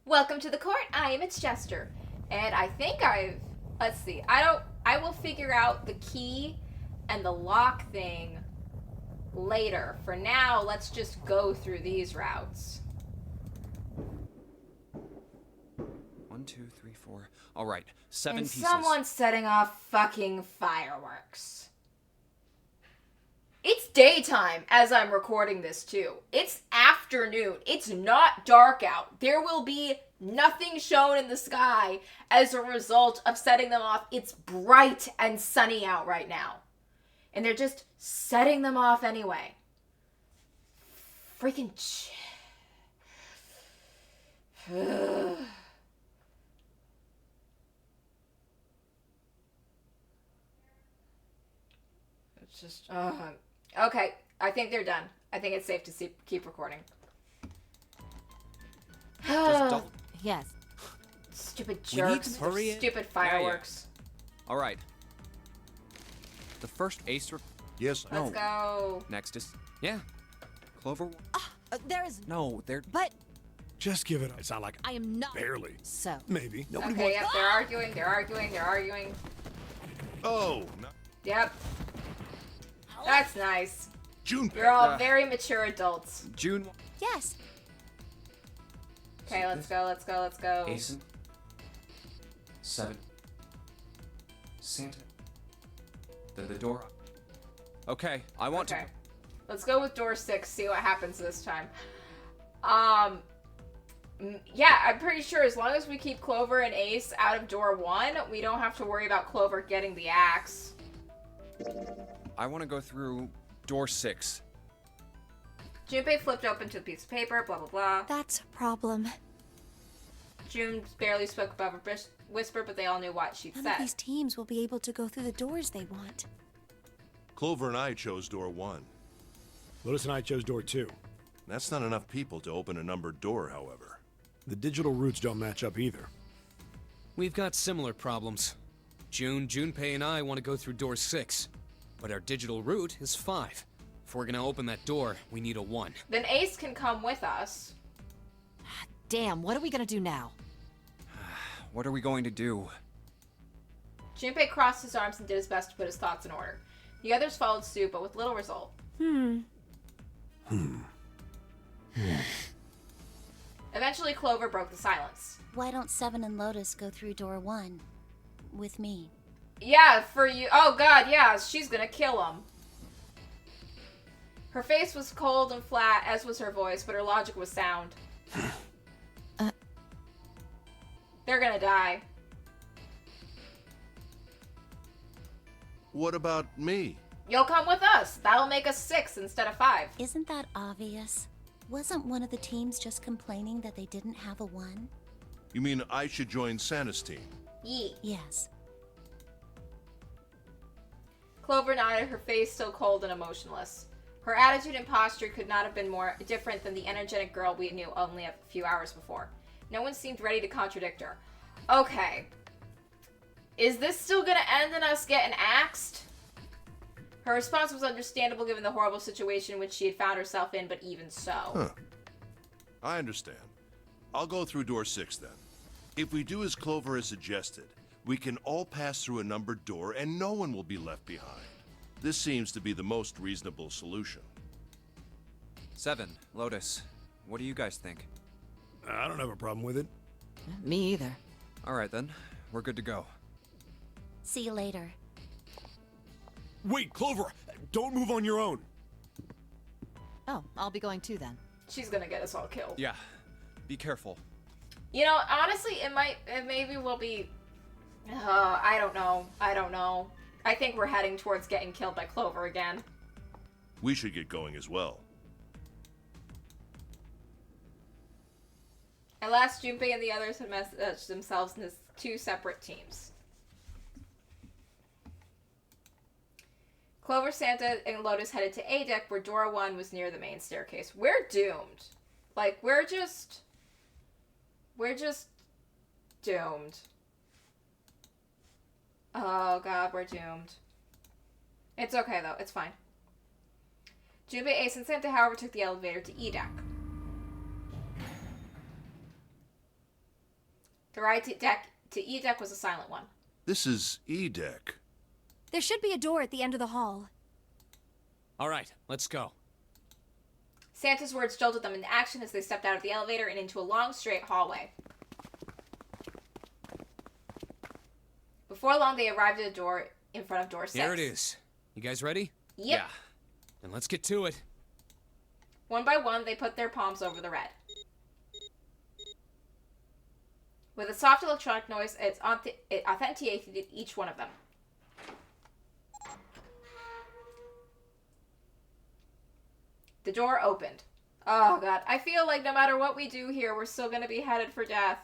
Welcome to the court. It's Jester. And I think let's see. I will figure out the key and the lock thing later. For now, let's just go through these routes. 1, 2, 3, 4. All right, 7 and pieces. Someone's setting off fucking fireworks. It's daytime as I'm recording this too. It's afternoon. It's not dark out. There will be nothing shown in the sky as a result of setting them off. It's bright and sunny out right now. And they're just setting them off anyway. Freaking It's just okay, I think they're done. I think it's safe to keep recording. Just double. Yes. Stupid jerks. Hurry Stupid fireworks. All right. The first ace. Yes. Let's go. Next is Clover. There is. No, they're. But Just give it. I sound like I am not. barely. So. Maybe. Nobody Okay, wants. yep, they're arguing. Oh, no. Yep. That's nice. June. You're all very mature adults. June. Yes. Okay, let's go. Ace. 7. Santa. The door. Okay, I want Okay. Let's go with door 6, see what happens this time. Yeah, I'm pretty sure as long as we keep Clover and Ace out of door 1, we don't have to worry about Clover getting the axe. I want to go through door 6. Junpei flipped open to a piece of paper, blah, blah, blah. That's a problem. June barely spoke above her whisper, but they all knew what she'd None said. of these teams will be able to go through the doors they want. Clover and I chose door 1. Lotus and I chose door 2. That's not enough people to open a numbered door, however. The digital routes don't match up either. We've got similar problems. Junpei and I want to go through door 6, but our digital route is 5. If we're gonna open that door, we need a 1. Then Ace can come with us. Damn, what are we gonna do now? What are we going to do? Junpei crossed his arms and did his best to put his thoughts in order. The others followed suit, but with little result. Eventually, Clover broke the silence. Why don't Seven and Lotus go through door 1 with me? Yeah, for you. Oh god, yeah, she's gonna kill him. Her face was cold and flat, as was her voice, but her logic was sound. They're gonna die. What about me? You'll come with us. That'll make us 6 instead of 5. Isn't that obvious? Wasn't one of the teams just complaining that they didn't have a 1? You mean I should join Santa's team? Yee. Yes. Clover nodded, her face still cold and emotionless. Her attitude and posture could not have been more different than the energetic girl we knew only a few hours before. No one seemed ready to contradict her. Okay. Is this still gonna end in us getting axed? Her response was understandable given the horrible situation in which she had found herself in, but even so. Huh. I understand. I'll go through door 6 then. If we do as Clover has suggested, we can all pass through a numbered door and no one will be left behind. This seems to be the most reasonable solution. 7. Lotus. What do you guys think? I don't have a problem with it. Me either. All right then. We're good to go. See you later. Wait, Clover! Don't move on your own! Oh, I'll be going too then. She's gonna get us all killed. Yeah. Be careful. You know, honestly, it maybe we'll be... I don't know. I think we're heading towards getting killed by Clover again. We should get going as well. At last, Junpei and the others had meshed themselves into 2 separate teams. Clover, Santa, and Lotus headed to A deck, where door 1 was near the main staircase. We're doomed. Like, we're just doomed. Oh god, we're doomed. It's okay though, it's fine. Junpei, Ace, and Santa, however, took the elevator to E deck. The ride to E deck was a silent one. This is E deck. There should be a door at the end of the hall. All right, let's go. Santa's words jolted them into action as they stepped out of the elevator and into a long, straight hallway. Before long, they arrived at a door in front of door 6. There it is. You guys ready? Yep. Yeah. Then let's get to it. One by one, they put their palms over the red. With a soft electronic noise, it authenticated each one of them. The door opened. Oh, God. I feel like no matter what we do here, we're still going to be headed for death.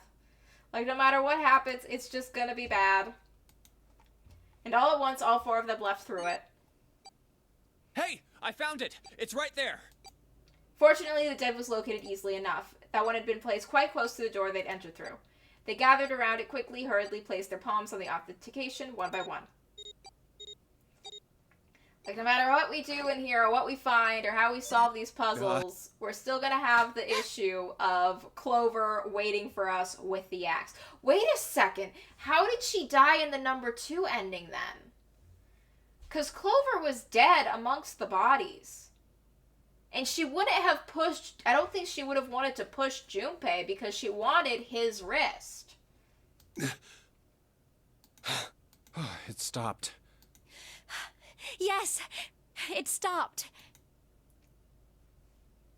Like, no matter what happens, it's just going to be bad. And all at once, all 4 of them left through it. Hey, I found it. It's right there. Fortunately, the dead was located easily enough. That one had been placed quite close to the door they'd entered through. They gathered around it quickly, hurriedly placed their palms on the authentication, one by one. Like, no matter what we do in here, or what we find, or how we solve these puzzles, we're still gonna have the issue of Clover waiting for us with the axe. Wait a second. How did she die in the number 2 ending, then? Because Clover was dead amongst the bodies. And she wouldn't have pushed... I don't think she would have wanted to push Junpei because she wanted his wrist. It stopped. Yes, it stopped.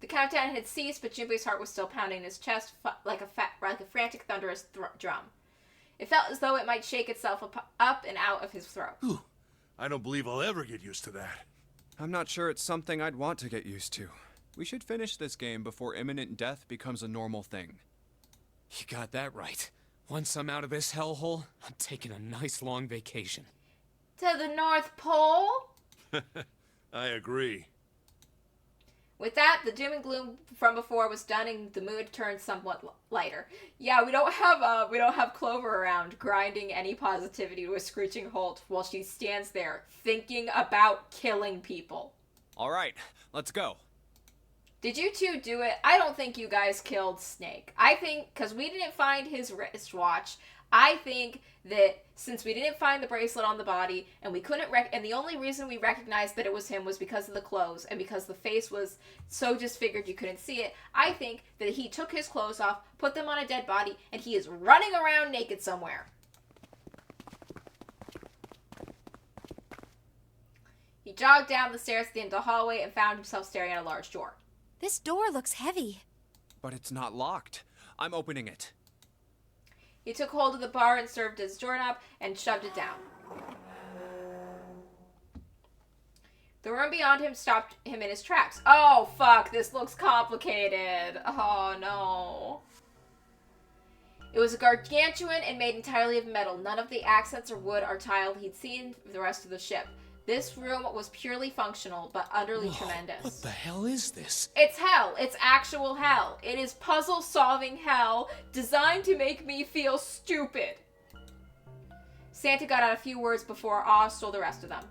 The countdown had ceased, but Junpei's heart was still pounding in his chest like a frantic, thunderous drum. It felt as though it might shake itself up and out of his throat. Whew. I don't believe I'll ever get used to that. I'm not sure it's something I'd want to get used to. We should finish this game before imminent death becomes a normal thing. You got that right. Once I'm out of this hellhole, I'm taking a nice long vacation. To the North Pole? I agree. With that, the doom and gloom from before was done, and the mood turned somewhat lighter. Yeah, we don't have Clover around grinding any positivity to a screeching halt while she stands there thinking about killing people. All right, let's go. Did you two do it? I don't think you guys killed Snake. I think, because we didn't find his wristwatch, I think that since we didn't find the bracelet on the body, and we couldn't and the only reason we recognized that it was him was because of the clothes, and because the face was so disfigured you couldn't see it, I think that he took his clothes off, put them on a dead body, and he is running around naked somewhere. He jogged down the stairs at the end of the hallway and found himself staring at a large door. This door looks heavy. But it's not locked. I'm opening it. He took hold of the bar and served his doorknob and shoved it down. The room beyond him stopped him in his tracks. Oh, fuck, this looks complicated. Oh, no. It was gargantuan and made entirely of metal. None of the accents or wood or tile he'd seen for the rest of the ship. This room was purely functional, but utterly tremendous. What the hell is this? It's hell. It's actual hell. It is puzzle-solving hell designed to make me feel stupid. Santa got out a few words before awe stole the rest of them.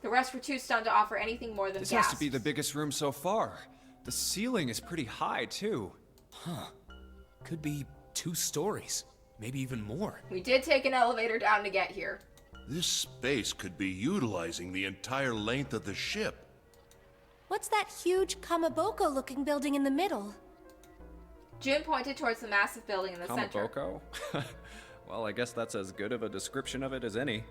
The rest were too stunned to offer anything more than This gasps. has to be the biggest room so far. The ceiling is pretty high, too. Huh. Could be 2 stories. Maybe even more. We did take an elevator down to get here. This space could be utilizing the entire length of the ship. What's that huge Kamaboko-looking building in the middle? June pointed towards the massive building in the center. Kamaboko? Well, I guess that's as good of a description of it as any.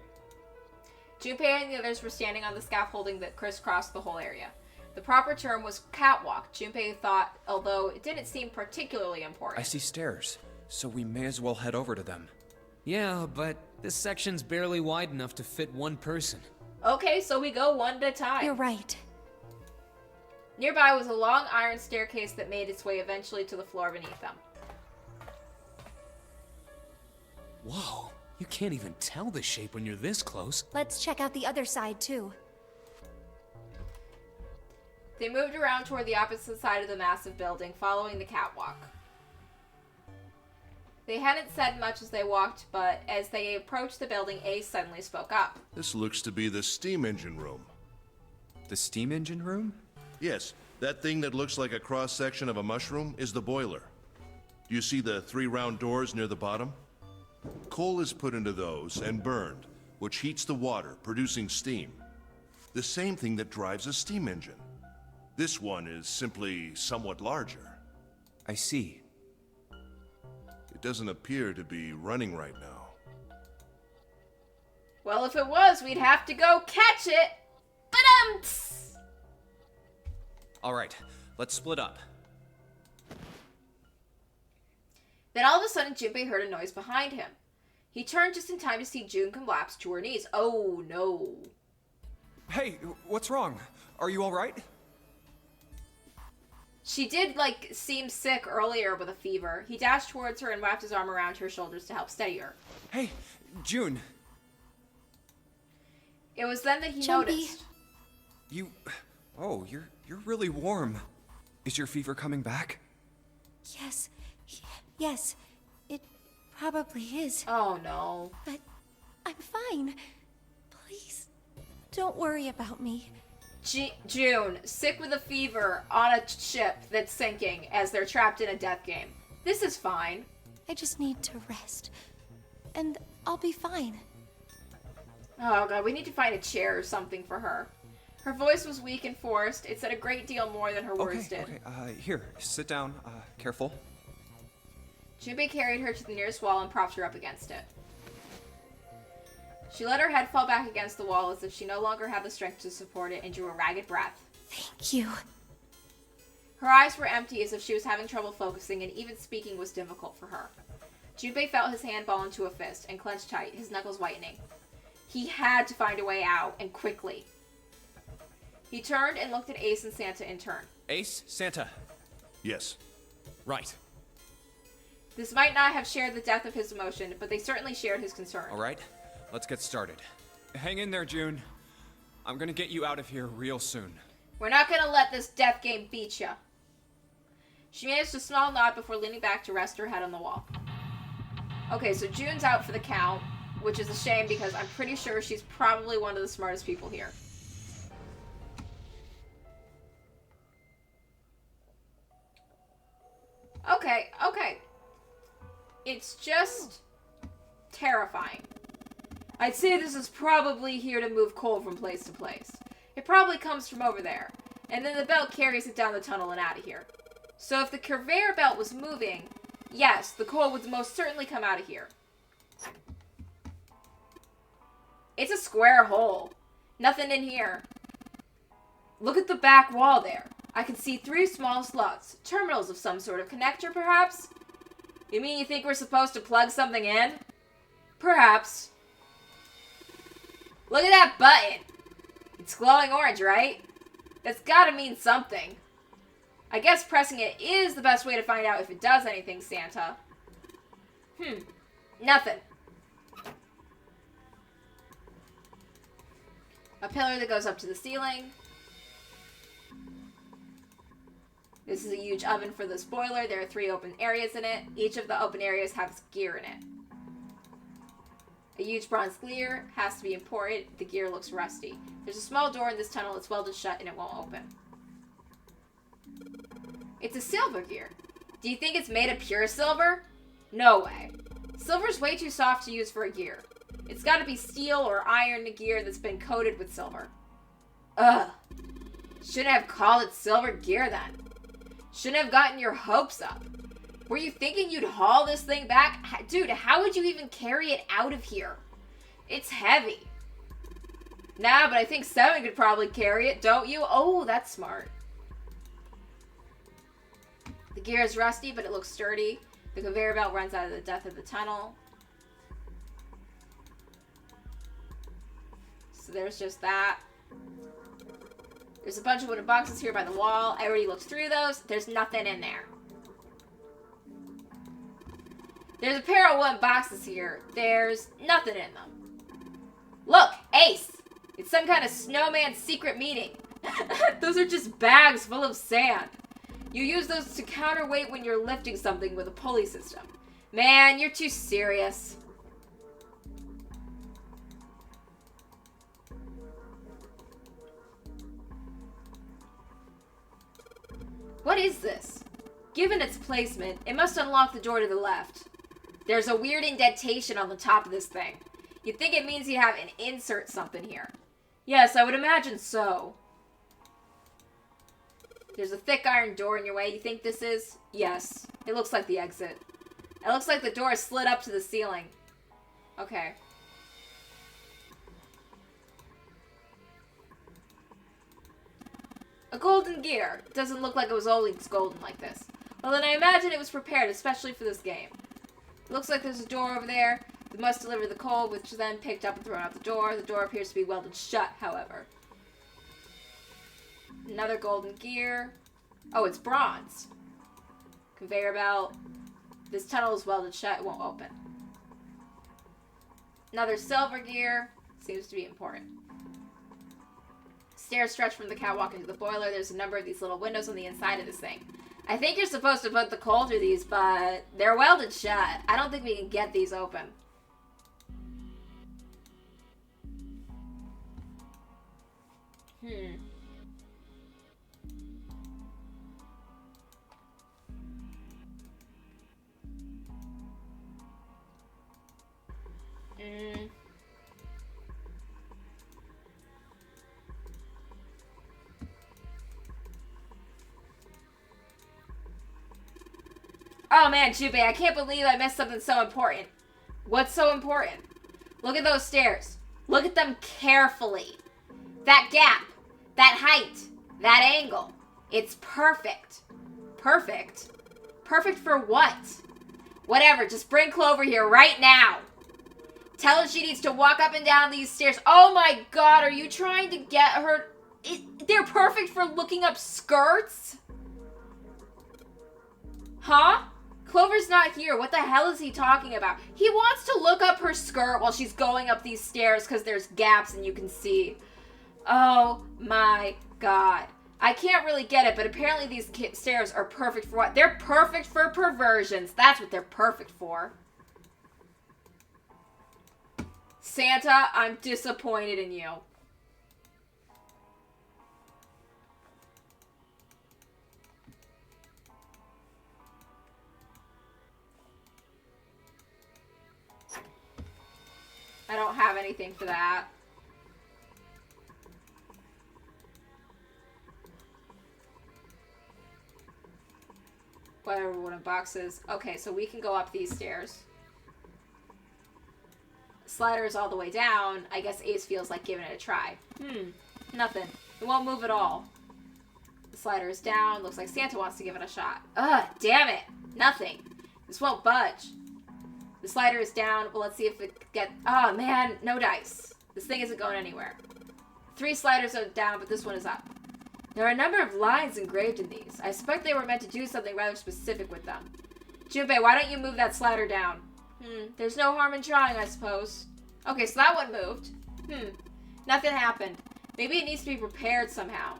Junpei and the others were standing on the scaffolding that crisscrossed the whole area. The proper term was catwalk, Junpei thought, although it didn't seem particularly important. I see stairs, so we may as well head over to them. Yeah, but this section's barely wide enough to fit 1 person. Okay, so we go one at a time. You're right. Nearby was a long iron staircase that made its way eventually to the floor beneath them. Whoa, you can't even tell the shape when you're this close. Let's check out the other side, too. They moved around toward the opposite side of the massive building, following the catwalk. They hadn't said much as they walked, but as they approached the building, Ace suddenly spoke up. This looks to be the steam engine room. The steam engine room? Yes, that thing that looks like a cross-section of a mushroom is the boiler. Do you see the 3 round doors near the bottom? Coal is put into those and burned, which heats the water, producing steam. The same thing that drives a steam engine. This one is simply somewhat larger. I see. It doesn't appear to be running right now. Well, if it was, we'd have to go catch it. Ba-dum! All right, let's split up. Then all of a sudden, Junpei heard a noise behind him. He turned just in time to see June collapse to her knees. Oh, no. Hey, what's wrong? Are you all right? She did, seem sick earlier with a fever. He dashed towards her and wrapped his arm around her shoulders to help steady her. Hey, June. It was then that he Jumpy. noticed. Oh, you're really warm. Is your fever coming back? Yes, it probably is. Oh, no. But I'm fine. Please, don't worry about me. June, sick with a fever on a ship that's sinking as they're trapped in a death game. This is fine. I just need to rest. And I'll be fine. Oh, God, we need to find a chair or something for her. Her voice was weak and forced. It said a great deal more than her words did. Okay, here, sit down. Careful. Junpei carried her to the nearest wall and propped her up against it. She let her head fall back against the wall as if she no longer had the strength to support it and drew a ragged breath. Thank you. Her eyes were empty as if she was having trouble focusing, and even speaking was difficult for her. Junpei felt his hand ball into a fist and clenched tight, his knuckles whitening. He had to find a way out, and quickly. He turned and looked at Ace and Santa in turn. Ace, Santa. Yes. Right. This might not have shared the depth of his emotion, but they certainly shared his concern. All right, let's get started. Hang in there, June. I'm gonna get you out of here real soon. We're not gonna let this death game beat ya. She managed a small nod before leaning back to rest her head on the wall. Okay, so June's out for the count, which is a shame because I'm pretty sure she's probably one of the smartest people here. Okay. It's just terrifying. I'd say this is probably here to move coal from place to place. It probably comes from over there, and then the belt carries it down the tunnel and out of here. So if the conveyor belt was moving, yes, the coal would most certainly come out of here. It's a square hole. Nothing in here. Look at the back wall there. I can see 3 small slots. Terminals of some sort of connector, perhaps? You mean you think we're supposed to plug something in? Perhaps. Look at that button. It's glowing orange, right? That's gotta mean something. I guess pressing it is the best way to find out if it does anything, Santa. Nothing. A pillar that goes up to the ceiling. This is a huge oven for the spoiler. There are 3 open areas in it. Each of the open areas has gear in it. A huge bronze gear has to be imported. The gear looks rusty. There's a small door in this tunnel. It's welded shut and it won't open. It's a silver gear. Do you think it's made of pure silver? No way. Silver's way too soft to use for a gear. It's gotta be steel or iron gear that's been coated with silver. Ugh. Shouldn't have called it silver gear then. Shouldn't have gotten your hopes up. Were you thinking you'd haul this thing back? Dude, how would you even carry it out of here? It's heavy. Nah, but I think 7 could probably carry it, don't you? Oh, that's smart. The gear is rusty, but it looks sturdy. The conveyor belt runs out of the depth of the tunnel. So there's just that. There's a bunch of wooden boxes here by the wall. I already looked through those. There's nothing in there. There's a pair of wooden boxes here. There's nothing in them. Look, Ace! It's some kind of snowman secret meeting. Those are just bags full of sand. You use those to counterweight when you're lifting something with a pulley system. Man, you're too serious. What is this? Given its placement, it must unlock the door to the left. There's a weird indentation on the top of this thing. You'd think it means you have an insert something here. Yes, I would imagine so. There's a thick iron door in your way. You think this is? Yes. It looks like the exit. It looks like the door is slid up to the ceiling. Okay. A golden gear. It doesn't look like it was always golden like this. Well, then I imagine it was prepared especially for this game. It looks like there's a door over there. We must deliver the coal, which is then picked up and thrown out the door. The door appears to be welded shut, however. Another golden gear. Oh, it's bronze. Conveyor belt. This tunnel is welded shut. It won't open. Another silver gear. Seems to be important. Stairs stretch from the catwalk into the boiler. There's a number of these little windows on the inside of this thing. I think you're supposed to put the coal through these, but they're welded shut. I don't think we can get these open. Oh man, Jubei, I can't believe I missed something so important. What's so important? Look at those stairs. Look at them carefully. That gap, that height, that angle. It's perfect. Perfect? Perfect for what? Whatever, just bring Clover here right now. Tell her she needs to walk up and down these stairs. Oh my god, are you trying to get her... They're perfect for looking up skirts? Huh? Clover's not here. What the hell is he talking about? He wants to look up her skirt while she's going up these stairs because there's gaps and you can see. Oh my god. I can't really get it, but apparently these stairs are perfect for what? They're perfect for perversions. That's what they're perfect for. Santa, I'm disappointed in you. I don't have anything for that. Whatever one of boxes. Okay, so we can go up these stairs. Slider is all the way down. I guess Ace feels like giving it a try. Nothing. It won't move at all. The slider is down. Looks like Santa wants to give it a shot. Ugh, damn it. Nothing. This won't budge. The slider is down. Well, let's see if it gets... Oh, man. No dice. This thing isn't going anywhere. 3 sliders are down, but this one is up. There are a number of lines engraved in these. I suspect they were meant to do something rather specific with them. Junpei, why don't you move that slider down? There's no harm in trying, I suppose. Okay, so that one moved. Nothing happened. Maybe it needs to be prepared somehow.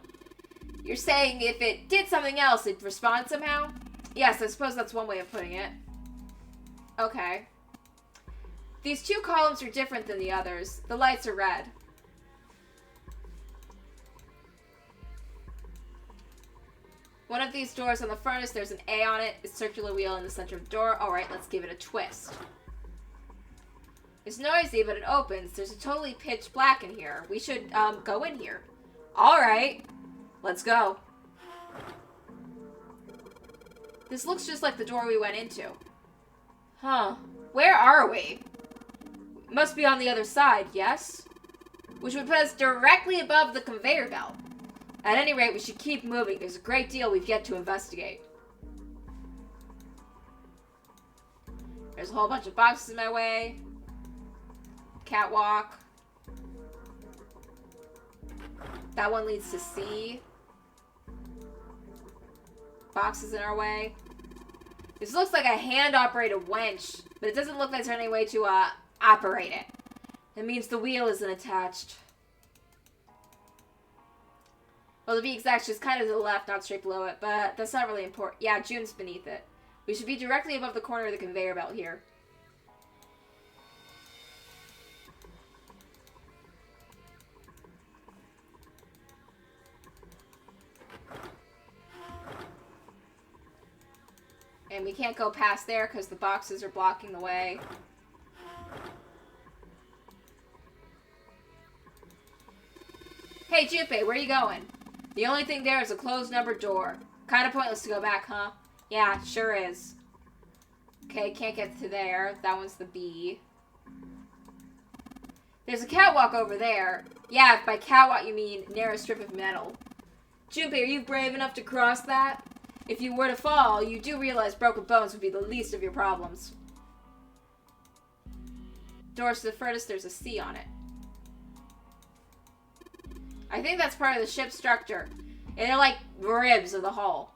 You're saying if it did something else, it'd respond somehow? Yes, I suppose that's one way of putting it. Okay. These 2 columns are different than the others. The lights are red. One of these doors on the furnace, there's an A on it. It's a circular wheel in the center of the door. Alright, let's give it a twist. It's noisy, but it opens. There's a totally pitch black in here. We should, go in here. Alright. Let's go. This looks just like the door we went into. Huh. Where are we? Must be on the other side, yes? Which would put us directly above the conveyor belt. At any rate, we should keep moving. There's a great deal we've yet to investigate. There's a whole bunch of boxes in my way. Catwalk. That one leads to C. Boxes in our way. This looks like a hand-operated winch, but it doesn't look like there's any way to, operate it. That means the wheel isn't attached. Well, to be exact, she's kind of to the left, not straight below it, but that's not really important. Yeah, June's beneath it. We should be directly above the corner of the conveyor belt here. And we can't go past there because the boxes are blocking the way. Hey, Junpei, where are you going? The only thing there is a closed numbered door. Kind of pointless to go back, huh? Yeah, sure is. Okay, can't get to there. That one's the B. There's a catwalk over there. Yeah, if by catwalk you mean narrow strip of metal. Junpei, are you brave enough to cross that? If you were to fall, you do realize broken bones would be the least of your problems. Doors to the furnace, there's a C on it. I think that's part of the ship's structure. And they're like ribs of the hull.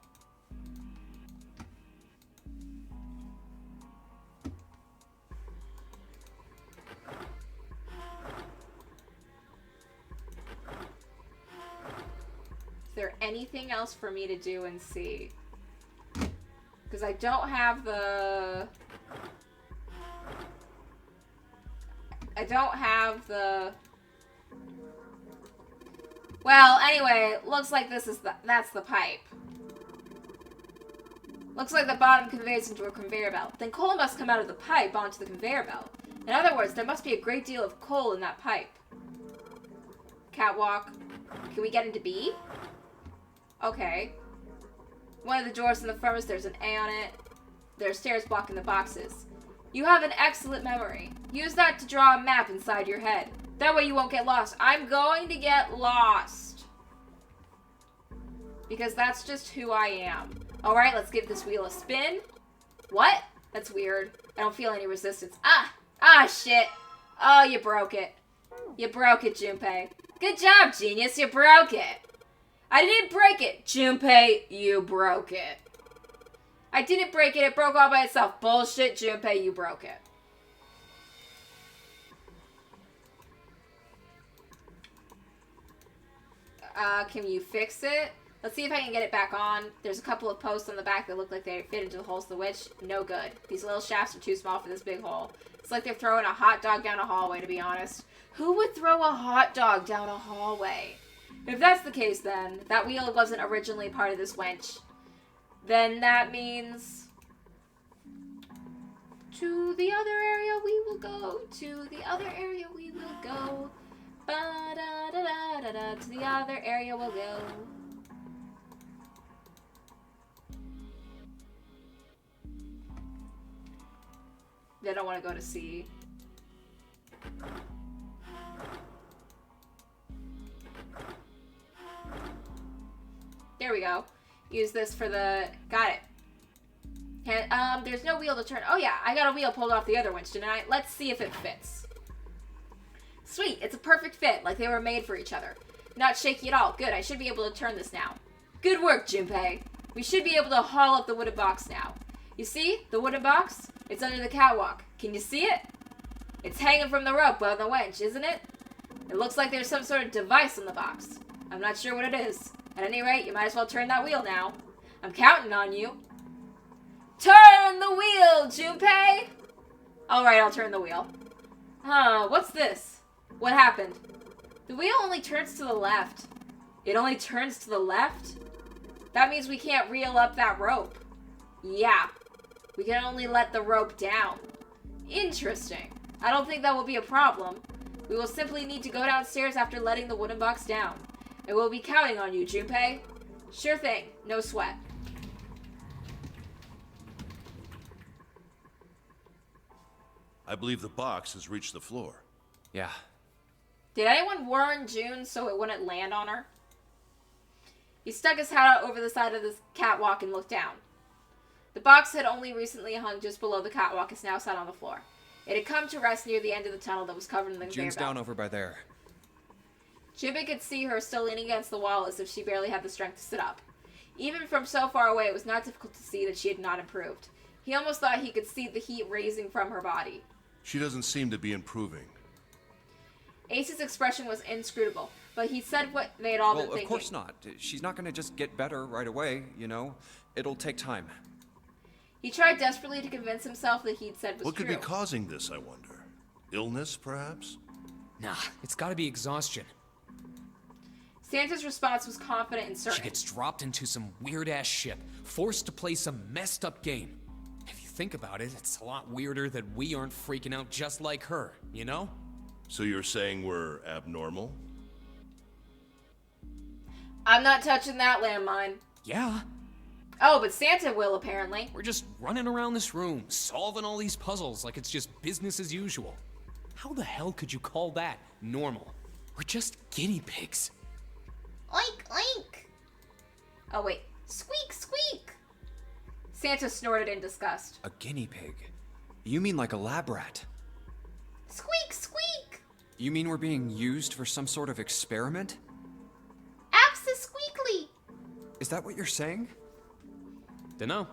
Is there anything else for me to do and see? Because I don't have the... Well, anyway, looks like that's the pipe. Looks like the bottom conveys into a conveyor belt. Then coal must come out of the pipe onto the conveyor belt. In other words, there must be a great deal of coal in that pipe. Catwalk. Can we get into B? Okay. One of the doors in the furnace, there's an A on it. There's stairs blocking the boxes. You have an excellent memory. Use that to draw a map inside your head. That way you won't get lost. I'm going to get lost. Because that's just who I am. Alright, let's give this wheel a spin. What? That's weird. I don't feel any resistance. Ah, shit. Oh, you broke it. You broke it, Junpei. Good job, genius. You broke it. I didn't break it. Junpei, you broke it. I didn't break it. It broke all by itself. Bullshit, Junpei, you broke it. Can you fix it? Let's see if I can get it back on. There's a couple of posts on the back that look like they fit into the holes of the witch. No good. These little shafts are too small for this big hole. It's like they're throwing a hot dog down a hallway, to be honest. Who would throw a hot dog down a hallway? If that's the case, then, that wheel wasn't originally part of this winch. Then that means... to the other area we will go. To the other area we will go. Ba-da-da-da-da-da. To the other area we'll go. They don't want to go to C. There we go. Use this for the... Got it. And, there's no wheel to turn. Oh yeah, I got a wheel pulled off the other winch, didn't I? Let's see if it fits. Sweet, it's a perfect fit, like they were made for each other. Not shaky at all. Good, I should be able to turn this now. Good work, Junpei. We should be able to haul up the wooden box now. You see? The wooden box? It's under the catwalk. Can you see it? It's hanging from the rope on the winch, isn't it? It looks like there's some sort of device in the box. I'm not sure what it is. At any rate, you might as well turn that wheel now. I'm counting on you. Turn the wheel, Junpei! Alright, I'll turn the wheel. Huh, what's this? What happened? The wheel only turns to the left. It only turns to the left? That means we can't reel up that rope. Yeah. We can only let the rope down. Interesting. I don't think that will be a problem. We will simply need to go downstairs after letting the wooden box down. And we'll be counting on you, Junpei. Sure thing. No sweat. I believe the box has reached the floor. Yeah. Did anyone warn June so it wouldn't land on her? He stuck his hat out over the side of the catwalk and looked down. The box had only recently hung just below the catwalk. Is now sat on the floor. It had come to rest near the end of the tunnel that was covered in the conveyor June's belt. down over by there. Junpei could see her still leaning against the wall as if she barely had the strength to sit up. Even from so far away, it was not difficult to see that she had not improved. He almost thought he could see the heat raising from her body. She doesn't seem to be improving. Ace's expression was inscrutable, but he said what they had all been Well, thinking. of course not. She's not going to just get better right away, you know. It'll take time. He tried desperately to convince himself that he'd said was What could true. be causing this, I wonder? Illness, perhaps? Nah, it's gotta be exhaustion. Santa's response was confident and certain. She gets dropped into some weird-ass ship, forced to play some messed-up game. think about it, it's a lot weirder that we aren't freaking out just like her, you know? So you're saying we're abnormal? I'm not touching that landmine. Yeah. Oh, but Santa will, apparently. We're just running around this room, solving all these puzzles like it's just business as usual. How the hell could you call that normal? We're just guinea pigs. Oink, oink. Oh, wait. Squeak, squeak. Santa snorted in disgust. A guinea pig? You mean like a lab rat? Squeak, squeak. You mean we're being used for some sort of experiment? Squeakly. Is that what you're saying? Dunno.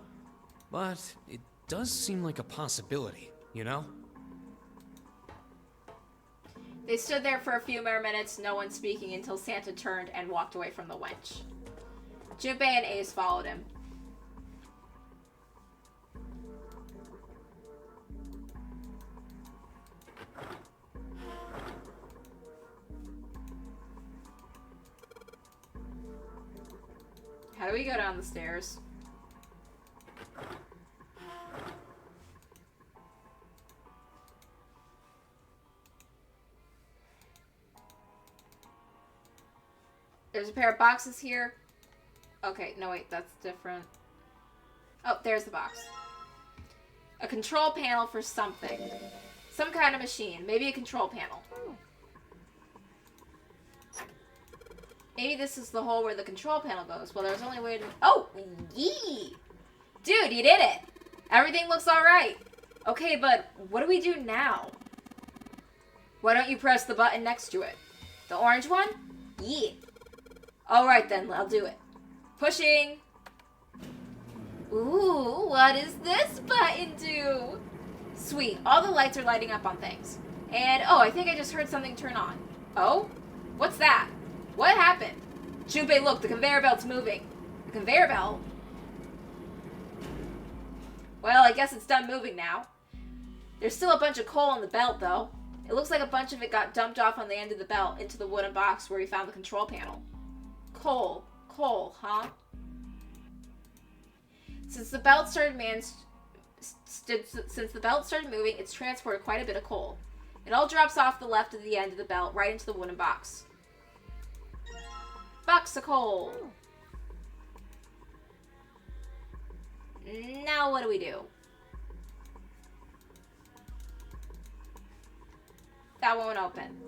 But it does seem like a possibility, you know? They stood there for a few more minutes, no one speaking, until Santa turned and walked away from the wench. Junpei and Ace followed him. How do we go down the stairs? There's a pair of boxes here. Okay, no wait, that's different. Oh, there's the box. A control panel for something. Some kind of machine. Maybe a control panel. Maybe this is the hole where the control panel goes. Well, there's only a way to... Oh! Yee! Dude, you did it! Everything looks alright. Okay, but what do we do now? Why don't you press the button next to it? The orange one? Yeah. Alright then, I'll do it. Pushing! Ooh, what does this button do? Sweet, all the lights are lighting up on things. And, oh, I think I just heard something turn on. Oh? What's that? What happened? Junpei, look, the conveyor belt's moving. The conveyor belt? Well, I guess it's done moving now. There's still a bunch of coal on the belt, though. It looks like a bunch of it got dumped off on the end of the belt into the wooden box where we found the control panel. Coal. Coal, huh? Since the belt started moving, it's transported quite a bit of coal. It all drops off the left of the end of the belt right into the wooden box. Box of coal. Now what do we do? That won't open.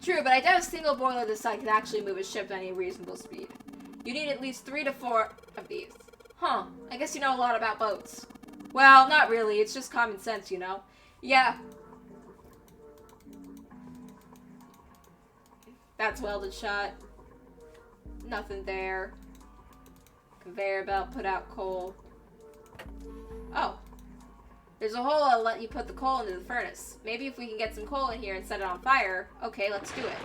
True, but I doubt a single boiler this size can actually move a ship at any reasonable speed. You need at least 3 to 4 of these. Huh, I guess you know a lot about boats. Well, not really, it's just common sense, you know? Yeah. That's welded shut. Nothing there. Conveyor belt, put out coal. Oh. There's a hole that'll let you put the coal into the furnace. Maybe if we can get some coal in here and set it on fire. Okay, let's do it.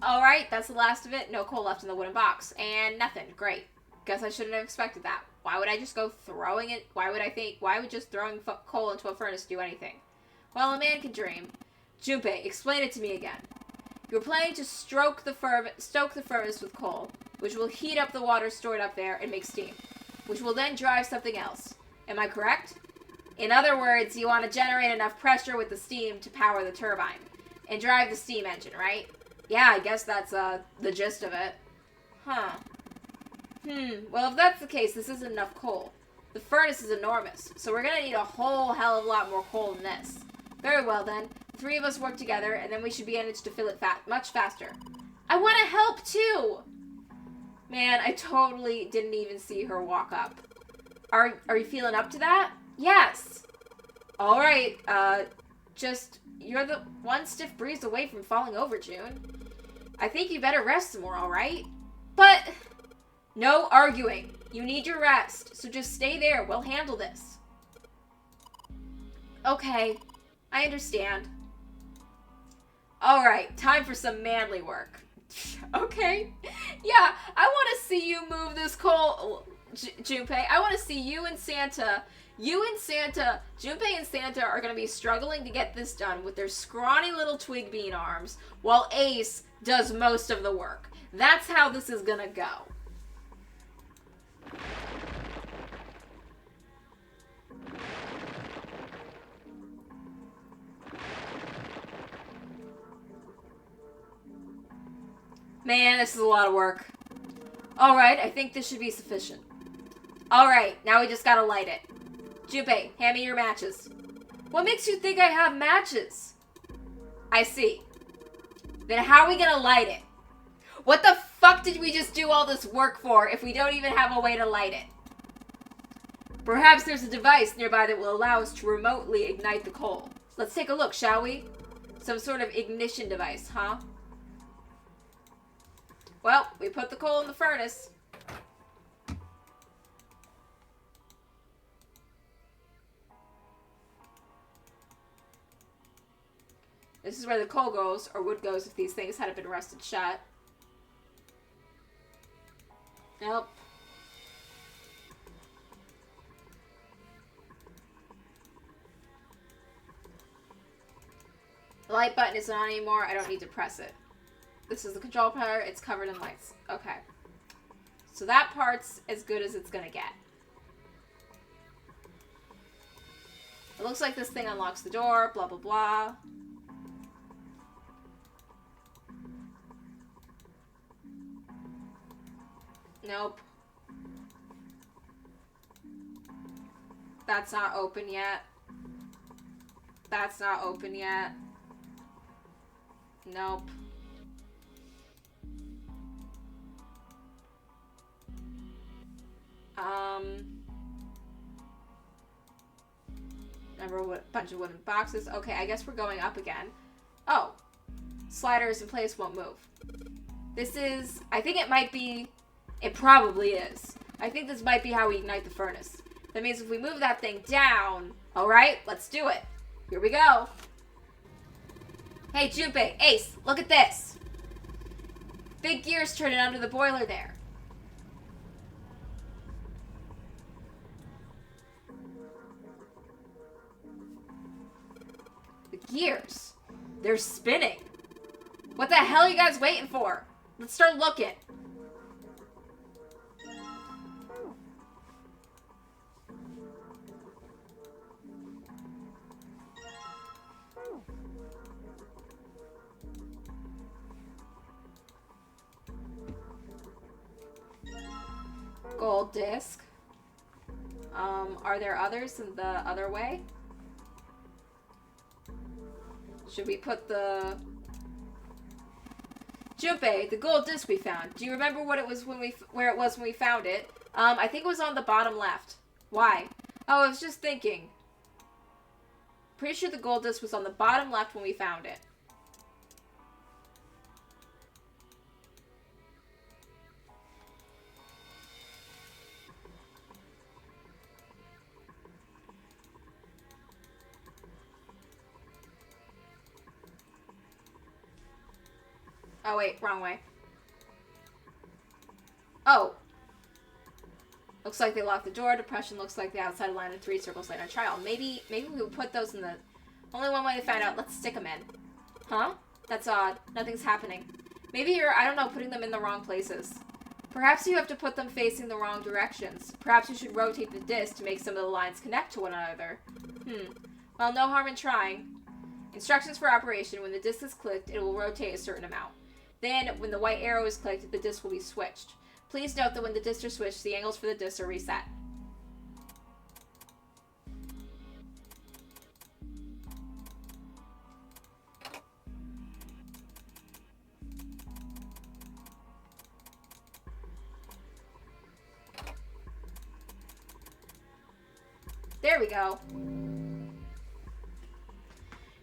Alright, that's the last of it. No coal left in the wooden box. And nothing. Great. Guess I shouldn't have expected that. Why would I just go throwing it? Why would just throwing coal into a furnace do anything? Well, a man can dream. Junpei, explain it to me again. You're planning to stoke the furnace with coal, which will heat up the water stored up there and make steam, which will then drive something else. Am I correct? In other words, you want to generate enough pressure with the steam to power the turbine and drive the steam engine, right? Yeah, I guess that's the gist of it. Huh. Well, if that's the case, this isn't enough coal. The furnace is enormous, so we're gonna need a whole hell of a lot more coal than this. Very well then. 3 of us work together, and then we should be managed to fill it much faster. I want to help too! Man, I totally didn't even see her walk up. Are you feeling up to that? Yes! Alright, you're the one stiff breeze away from falling over, June. I think you better rest some more, alright? But, no arguing. You need your rest, so just stay there. We'll handle this. Okay, I understand. Alright, time for some manly work. Okay. Yeah, I want to see you move this coal, Junpei. I want to see you and Santa, Junpei and Santa are going to be struggling to get this done with their scrawny little twig bean arms, while Ace does most of the work. That's how this is going to go. Man, this is a lot of work. Alright, I think this should be sufficient. Alright, now we just gotta light it. Junpei, hand me your matches. What makes you think I have matches? I see. Then how are we gonna light it? What the fuck did we just do all this work for if we don't even have a way to light it? Perhaps there's a device nearby that will allow us to remotely ignite the coal. Let's take a look, shall we? Some sort of ignition device, huh? Well, we put the coal in the furnace. This is where the coal goes, or wood goes if these things hadn't been rusted shut. Nope. The light button isn't on anymore. I don't need to press it. This is the control panel. It's covered in lights. Okay. So that part's as good as it's gonna get. It looks like this thing unlocks the door. Blah, blah, blah. Nope. That's not open yet. That's not open yet. Nope. Remember what bunch of wooden boxes. Okay, I guess we're going up again. Oh. Sliders in place won't move. This is, I think it might be, it probably is. I think this might be how we ignite the furnace. That means if we move that thing down, alright, let's do it. Here we go. Hey, Junpei, Ace, look at this. Big gears turning under the boiler there. The gears, they're spinning. What the hell are you guys waiting for? Let's start looking. Gold disc. Are there others in the other way? Should we put the... Junpei, the gold disc we found. Do you remember what it was when where it was when we found it? I think it was on the bottom left. Why? Oh, I was just thinking. Pretty sure the gold disc was on the bottom left when we found it. Oh, wait, wrong way. Oh. Looks like they locked the door. Depression looks like the outside line of 3 circles later. Trial. Maybe we would put those in the... Only one way to find out. Let's stick them in. Huh? That's odd. Nothing's happening. Maybe you're, I don't know, putting them in the wrong places. Perhaps you have to put them facing the wrong directions. Perhaps you should rotate the disc to make some of the lines connect to one another. Well, no harm in trying. Instructions for operation. When the disc is clicked, it will rotate a certain amount. Then, when the white arrow is clicked, the disc will be switched. Please note that when the discs are switched, the angles for the discs are reset. There we go.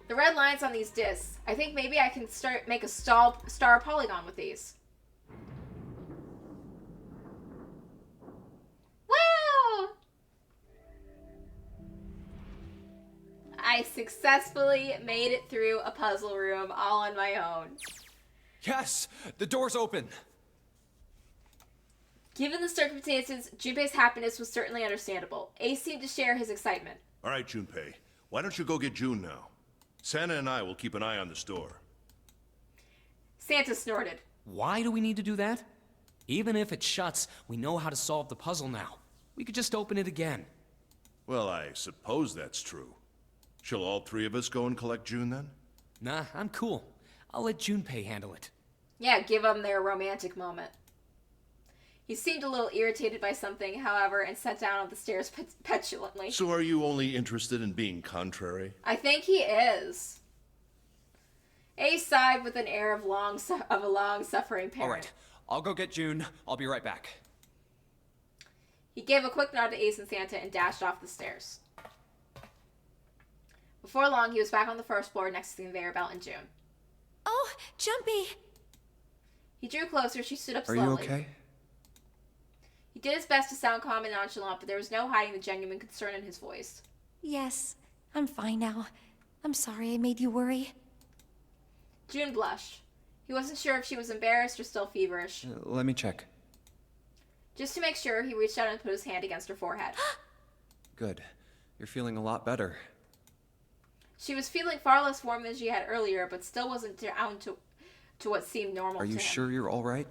The red lines on these discs. I think maybe I can make a star polygon with these. Woo! I successfully made it through a puzzle room all on my own. Yes! The door's open! Given the circumstances, Junpei's happiness was certainly understandable. Ace seemed to share his excitement. All right, Junpei. Why don't you go get June now? Santa and I will keep an eye on the store. Santa snorted. Why do we need to do that? Even if it shuts, we know how to solve the puzzle now. We could just open it again. Well, I suppose that's true. Shall all three of us go and collect June then? Nah, I'm cool. I'll let Junpei handle it. Yeah, give them their romantic moment. He seemed a little irritated by something, however, and sat down on the stairs petulantly. So are you only interested in being contrary? I think he is. Ace sighed with an air of a long-suffering parent. All right, I'll go get June. I'll be right back. He gave a quick nod to Ace and Santa and dashed off the stairs. Before long, he was back on the first floor next to the conveyor belt and June. Oh, Jumpy! He drew closer. She stood up Are slowly. you okay? He did his best to sound calm and nonchalant, but there was no hiding the genuine concern in his voice. Yes, I'm fine now. I'm sorry I made you worry. June blushed. He wasn't sure if she was embarrassed or still feverish. Let me check. Just to make sure, he reached out and put his hand against her forehead. Good. You're feeling a lot better. She was feeling far less warm than she had earlier, but still wasn't down to what seemed normal Are to you him. sure you're all right?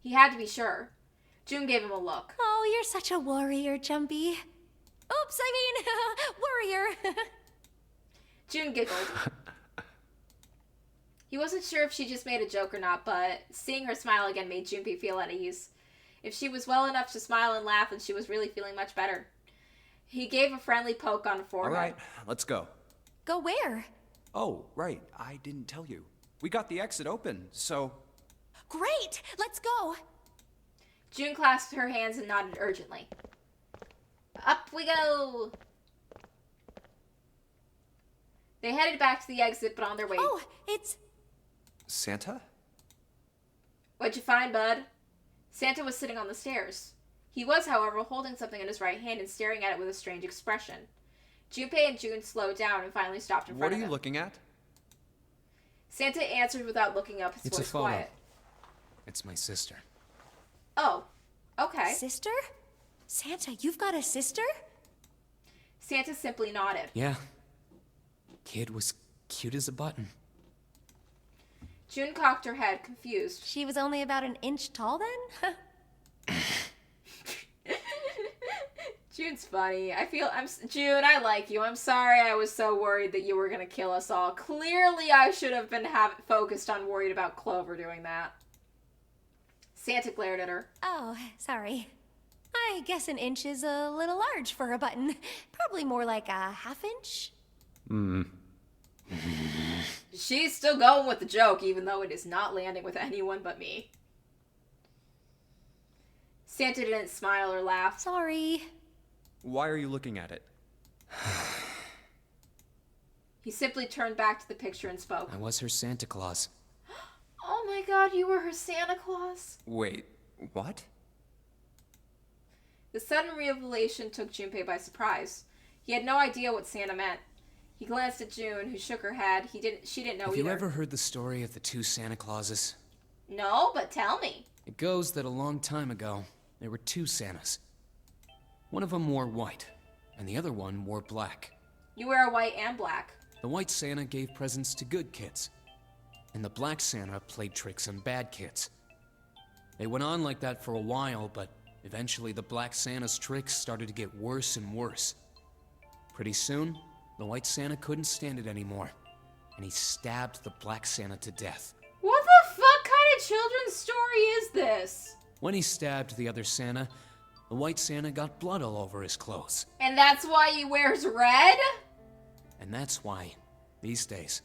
He had to be sure. June gave him a look. Oh, you're such a warrior, Jumpy. Oops, I mean, warrior. June giggled. He wasn't sure if she just made a joke or not, but seeing her smile again made Junpei feel at ease. If she was well enough to smile and laugh, then she was really feeling much better. He gave a friendly poke on her All forehead. right, let's go. Go where? Oh, right. I didn't tell you. We got the exit open, so... Great! Let's go! June clasped her hands and nodded urgently. Up we go! They headed back to the exit, but on their way... Oh, it's... Santa? What'd you find, bud? Santa was sitting on the stairs. He was, however, holding something in his right hand and staring at it with a strange expression. Junpei and June slowed down and finally stopped in front What of are him. you looking at? Santa answered without looking up, his It's a voice photo. quiet. It's my sister. Oh, okay. Sister? Santa, you've got a sister? Santa simply nodded. Yeah. Kid was cute as a button. June cocked her head, confused. She was only about an inch tall then? June's funny. June, I like you. I'm sorry I was so worried that you were gonna kill us all. Clearly I should have been focused on worried about Clover doing that. Santa glared at her. Oh, sorry. I guess an inch is a little large for a button. Probably more like a half inch. She's still going with the joke, even though it is not landing with anyone but me. Santa didn't smile or laugh. Sorry. Why are you looking at it? He simply turned back to the picture and spoke. I was her Santa Claus. Oh my god, you were her Santa Claus? Wait, what? The sudden revelation took Junpei by surprise. He had no idea what Santa meant. He glanced at June, who shook her head. She didn't know Have either. you ever heard the story of the two Santa Clauses? No, but tell me. It goes that a long time ago, there were two Santas. One of them wore white, and the other one wore black. You wear white and black. The white Santa gave presents to good kids, and the black Santa played tricks on bad kids. They went on like that for a while, but eventually the black Santa's tricks started to get worse and worse. Pretty soon, the white Santa couldn't stand it anymore, and he stabbed the black Santa to death. What the fuck kind of children's story is this? When he stabbed the other Santa, the white Santa got blood all over his clothes. And that's why he wears red? And that's why, these days,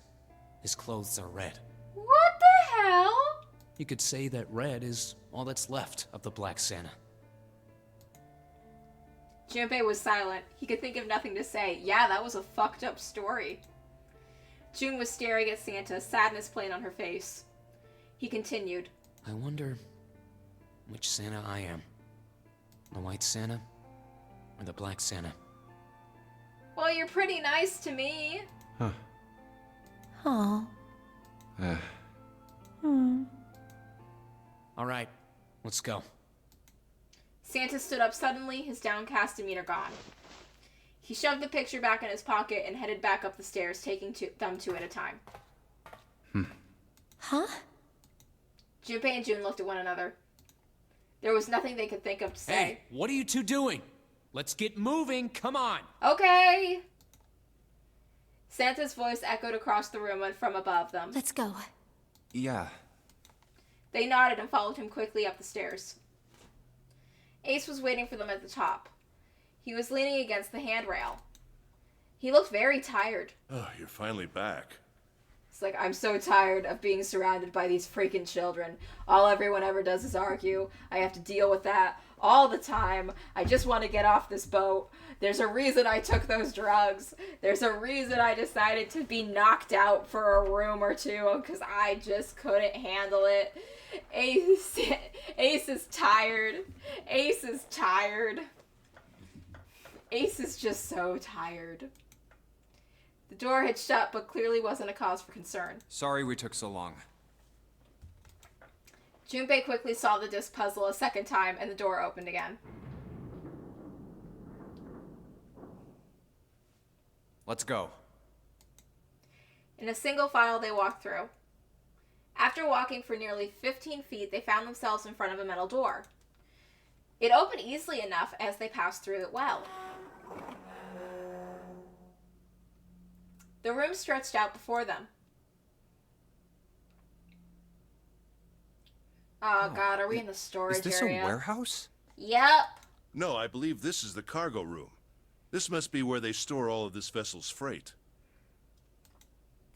his clothes are red. What the hell? You could say that red is all that's left of the black Santa. Junpei was silent. He could think of nothing to say. Yeah, that was a fucked up story. June was staring at Santa, sadness plain on her face. He continued. I wonder which Santa I am. The white Santa or the black Santa? Well, you're pretty nice to me. Huh. Aw. All right, let's go. Santa stood up suddenly, his downcast demeanor gone. He shoved the picture back in his pocket and headed back up the stairs, taking them two at a time. Huh? Junpei and June looked at one another. There was nothing they could think of to say. Hey, what are you two doing? Let's get moving, come on! Okay! Santa's voice echoed across the room and from above them. Let's go. Yeah. They nodded and followed him quickly up the stairs. Ace was waiting for them at the top. He was leaning against the handrail. He looked very tired. Oh, you're finally back. It's like, I'm so tired of being surrounded by these freaking children. All everyone ever does is argue. I have to deal with that all the time. I just want to get off this boat. There's a reason I took those drugs. There's a reason I decided to be knocked out for a room or two because I just couldn't handle it. Ace is tired. Ace is tired. Ace is just so tired. The door had shut, but clearly wasn't a cause for concern. Sorry we took so long. Junpei quickly solved the disc puzzle a second time, and the door opened again. Let's go. In a single file, they walked through. After walking for nearly 15 feet, they found themselves in front of a metal door. It opened easily enough as they passed through it well. The room stretched out before them. Oh God, are we in the storage area? Is this a warehouse? Yep. No, I believe this is the cargo room. This must be where they store all of this vessel's freight.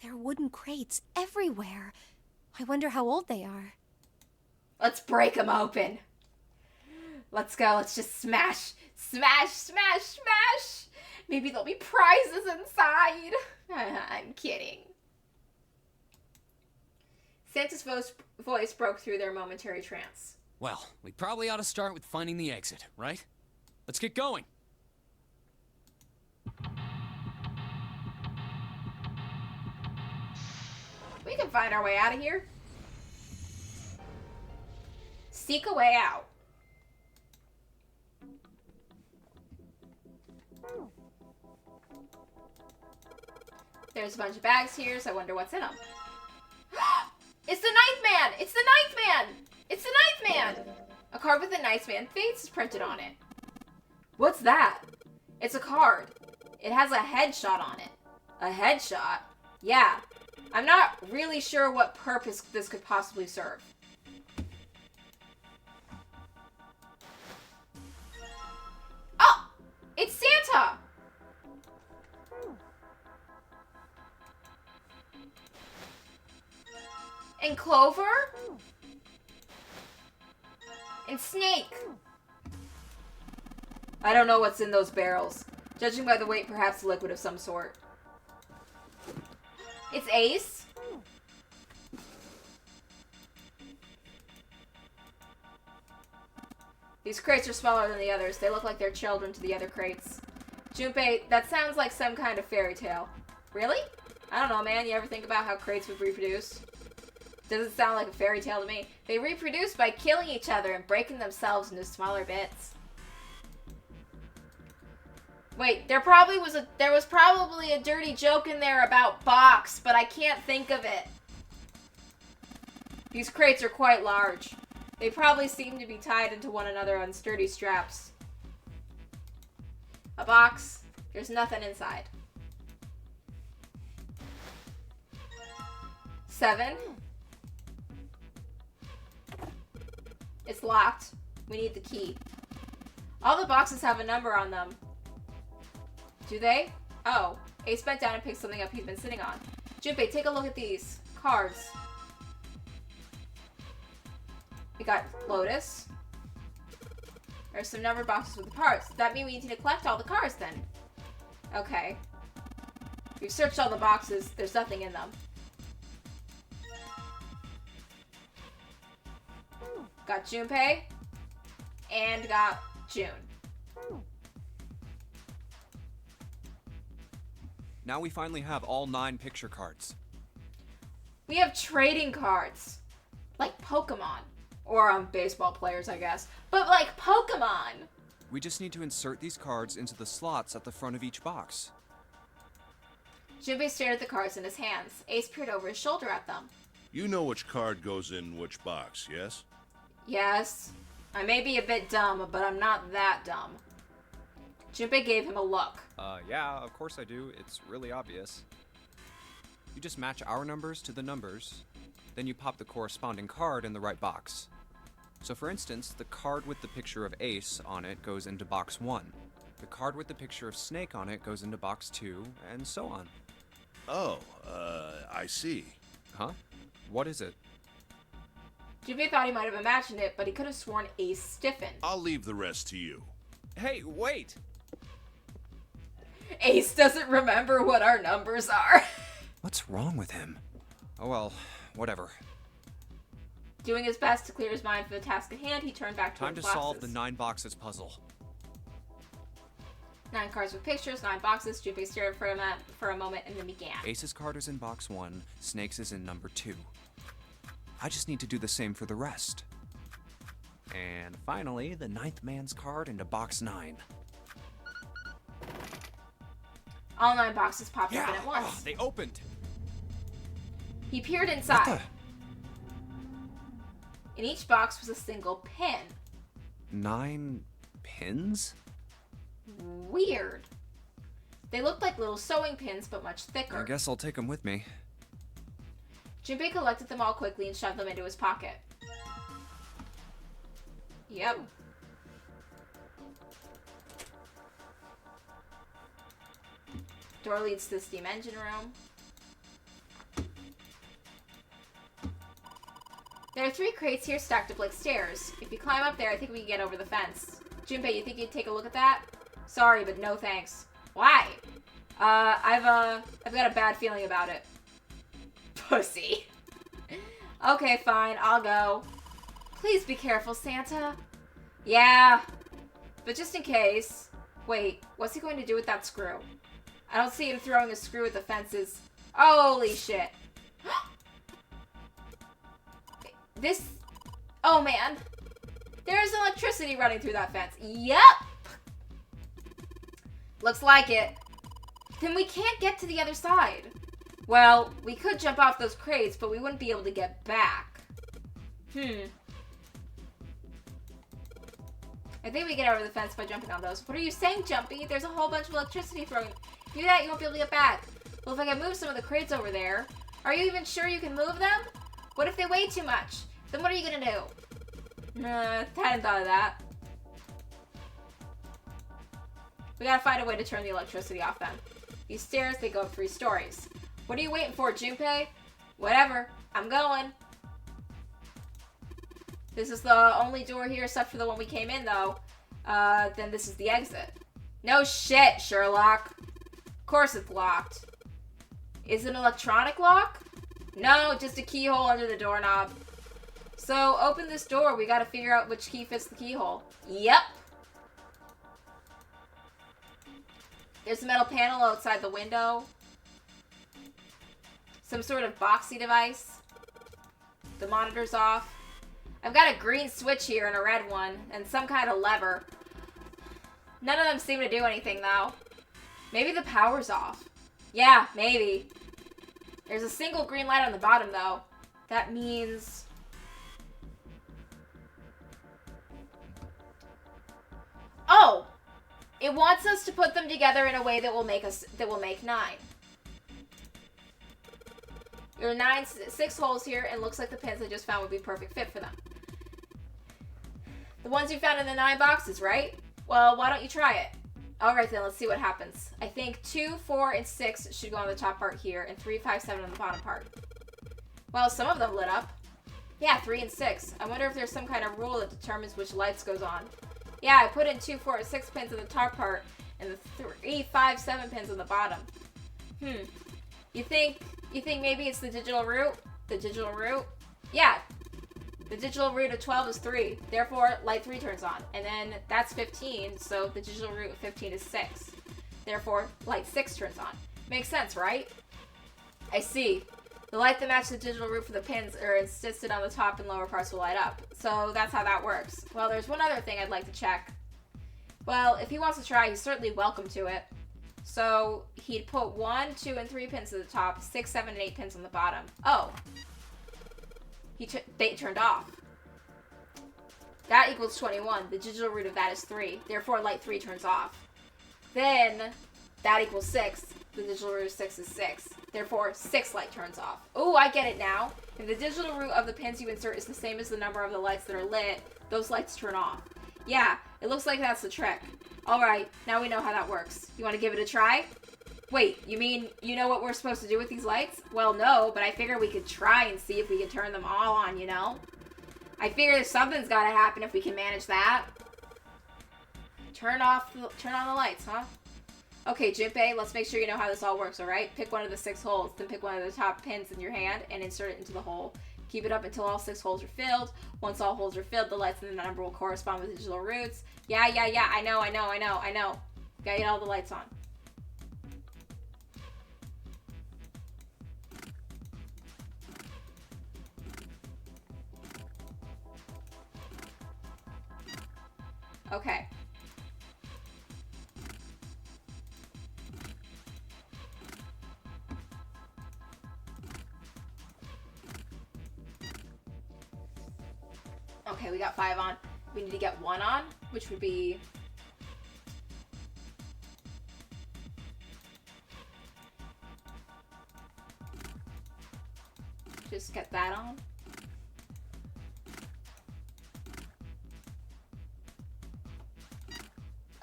There are wooden crates everywhere. I wonder how old they are. Let's break them open. Let's go. Let's just smash, smash, smash, smash. Maybe there'll be prizes inside. I'm kidding. Santa's voice broke through their momentary trance. Well, we probably ought to start with finding the exit, right? Let's get going. We can find our way out of here. Seek a way out. There's a bunch of bags here, so I wonder what's in them. It's the Ninth Man! It's the Ninth Man! It's the Ninth Man! A card with the Ninth Man face is printed on it. What's that? It's a card. It has a headshot on it. A headshot? Yeah. I'm not really sure what purpose this could possibly serve. Oh! It's Santa! And Clover? And Snake? I don't know what's in those barrels. Judging by the weight, perhaps liquid of some sort. It's Ace? These crates are smaller than the others. They look like they're children to the other crates. Junpei, that sounds like some kind of fairy tale. Really? I don't know, man. You ever think about how crates would reproduce? Doesn't sound like a fairy tale to me. They reproduce by killing each other and breaking themselves into smaller bits. Wait, there was probably a dirty joke in there about box, but I can't think of it. These crates are quite large. They probably seem to be tied into one another on sturdy straps. A box. There's nothing inside. 7. It's locked. We need the key. All the boxes have a number on them. Do they? Oh. Ace bent down and picked something up he'd been sitting on. Junpei, take a look at these. Cards. We got Lotus. There's some numbered boxes with the cards. Does that mean we need to collect all the cards then? Okay. We've searched all the boxes. There's nothing in them. Got Junpei. And got June. Now we finally have all 9 picture cards. We have trading cards. Like Pokemon. Or baseball players, I guess. But like Pokemon! We just need to insert these cards into the slots at the front of each box. Junpei stared at the cards in his hands. Ace peered over his shoulder at them. You know which card goes in which box, yes? Yes. I may be a bit dumb, but I'm not that dumb. Junpei gave him a look. Yeah, of course I do. It's really obvious. You just match our numbers to the numbers, then you pop the corresponding card in the right box. So for instance, the card with the picture of Ace on it goes into box 1. The card with the picture of Snake on it goes into box 2, and so on. Oh, I see. Huh? What is it? Junpei thought he might have imagined it, but he could have sworn Ace stiffened. I'll leave the rest to you. Hey, wait! Ace doesn't remember what our numbers are. What's wrong with him? Oh well, whatever. Doing his best to clear his mind for the task at hand, he turned back to Time his to glasses. solve the 9 boxes puzzle. 9 cards with pictures, 9 boxes. Junpei stared for a moment and then began. Ace's card is in box 1, Snake's is in number 2. I just need to do the same for the rest. And finally, the 9th man's card into box 9. All 9 boxes popped open at once. They opened! He peered What inside. the? In each box was a single pin. 9 pins? Weird. They looked like little sewing pins, but much thicker. I guess I'll take them with me. Junpei collected them all quickly and shoved them into his pocket. Yep. Door leads to the steam engine room. There are 3 crates here stacked up like stairs. If you climb up there, I think we can get over the fence. Junpei, you think you'd take a look at that? Sorry, but no thanks. Why? I've got a bad feeling about it. Pussy. Okay, fine, I'll go. Please be careful, Santa. Yeah, but just in case. Wait, what's he going to do with that screw? I don't see him throwing a screw at the fences. Holy shit. This... Oh, man. There's electricity running through that fence. Yep. Looks like it. Then we can't get to the other side. Well, we could jump off those crates, but we wouldn't be able to get back. I think we get over the fence by jumping on those. What are you saying, Jumpy? There's a whole bunch of electricity throwing... Do that, you won't be able to get back. Well, if I can move some of the crates over there... Are you even sure you can move them? What if they weigh too much? Then what are you gonna do? I hadn't thought of that. We gotta find a way to turn the electricity off then. These stairs, they go up 3 stories. What are you waiting for, Junpei? Whatever. I'm going. This is the only door here except for the one we came in, though. Then this is the exit. No shit, Sherlock. Of course it's locked. Is it an electronic lock? No, just a keyhole under the doorknob. So, open this door. We gotta figure out which key fits the keyhole. Yep. There's a metal panel outside the window. Some sort of boxy device. The monitor's off. I've got a green switch here and a red one, and some kind of lever. None of them seem to do anything, though. Maybe the power's off. Yeah, maybe. There's a single green light on the bottom, though. That means... Oh! It wants us to put them together in a way that will make 9. There are 6 holes here, and looks like the pins I just found would be a perfect fit for them. The ones you found in the 9 boxes, right? Well, why don't you try it? Alright then, let's see what happens. I think 2, 4, and 6 should go on the top part here, and 3, 5, 7 on the bottom part. Well, some of them lit up. Yeah, 3 and 6. I wonder if there's some kind of rule that determines which lights goes on. Yeah, I put in 2, 4, and 6 pins on the top part, and the 3, 5, 7 pins on the bottom. You think maybe it's the digital root? The digital root? Yeah. The digital root of 12 is 3. Therefore, light 3 turns on. And then that's 15, so the digital root of 15 is 6. Therefore, light 6 turns on. Makes sense, right? I see. The light that matches the digital root for the pins are insisted on the top and lower parts will light up. So that's how that works. Well, there's one other thing I'd like to check. Well, if he wants to try, he's certainly welcome to it. So he'd put 1, 2, and 3 pins at the top, 6, 7, and 8 pins on the bottom. Oh. They turned off. That equals 21. The digital root of that is 3. Therefore, light 3 turns off. Then, that equals 6. The digital root of 6 is 6. Therefore, 6 light turns off. Oh, I get it now. If the digital root of the pins you insert is the same as the number of the lights that are lit, those lights turn off. Yeah, it looks like that's the trick. Alright, now we know how that works. You want to give it a try? Wait, you mean you know what we're supposed to do with these lights? Well, no, but I figure we could try and see if we can turn them all on, you know? I figure something's gotta happen if we can manage that. Turn on the lights, huh? Okay, Junpei, let's make sure you know how this all works, alright? Pick one of the 6 holes, then pick one of the top pins in your hand and insert it into the hole. Keep it up until all 6 holes are filled. Once all holes are filled, the lights in the number will correspond with digital roots. Yeah, I know. Gotta get all the lights on. Okay. Okay, we got 5 on. We need to get 1 on, which would be... Just get that on.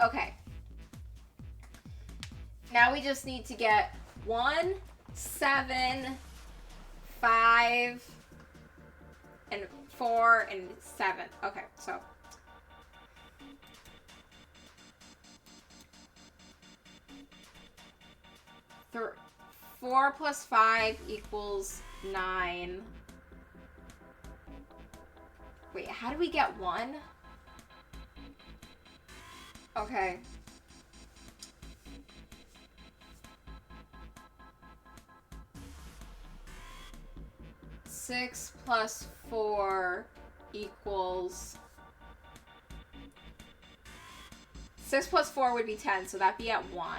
Okay. Now we just need to get 1, 7, 5, and 4, and 7. Okay, so. 4 plus 5 equals 9. Wait, how do we get 1? Okay. Six plus 4 equals... 6 plus 4 would be 10, so that'd be at 1.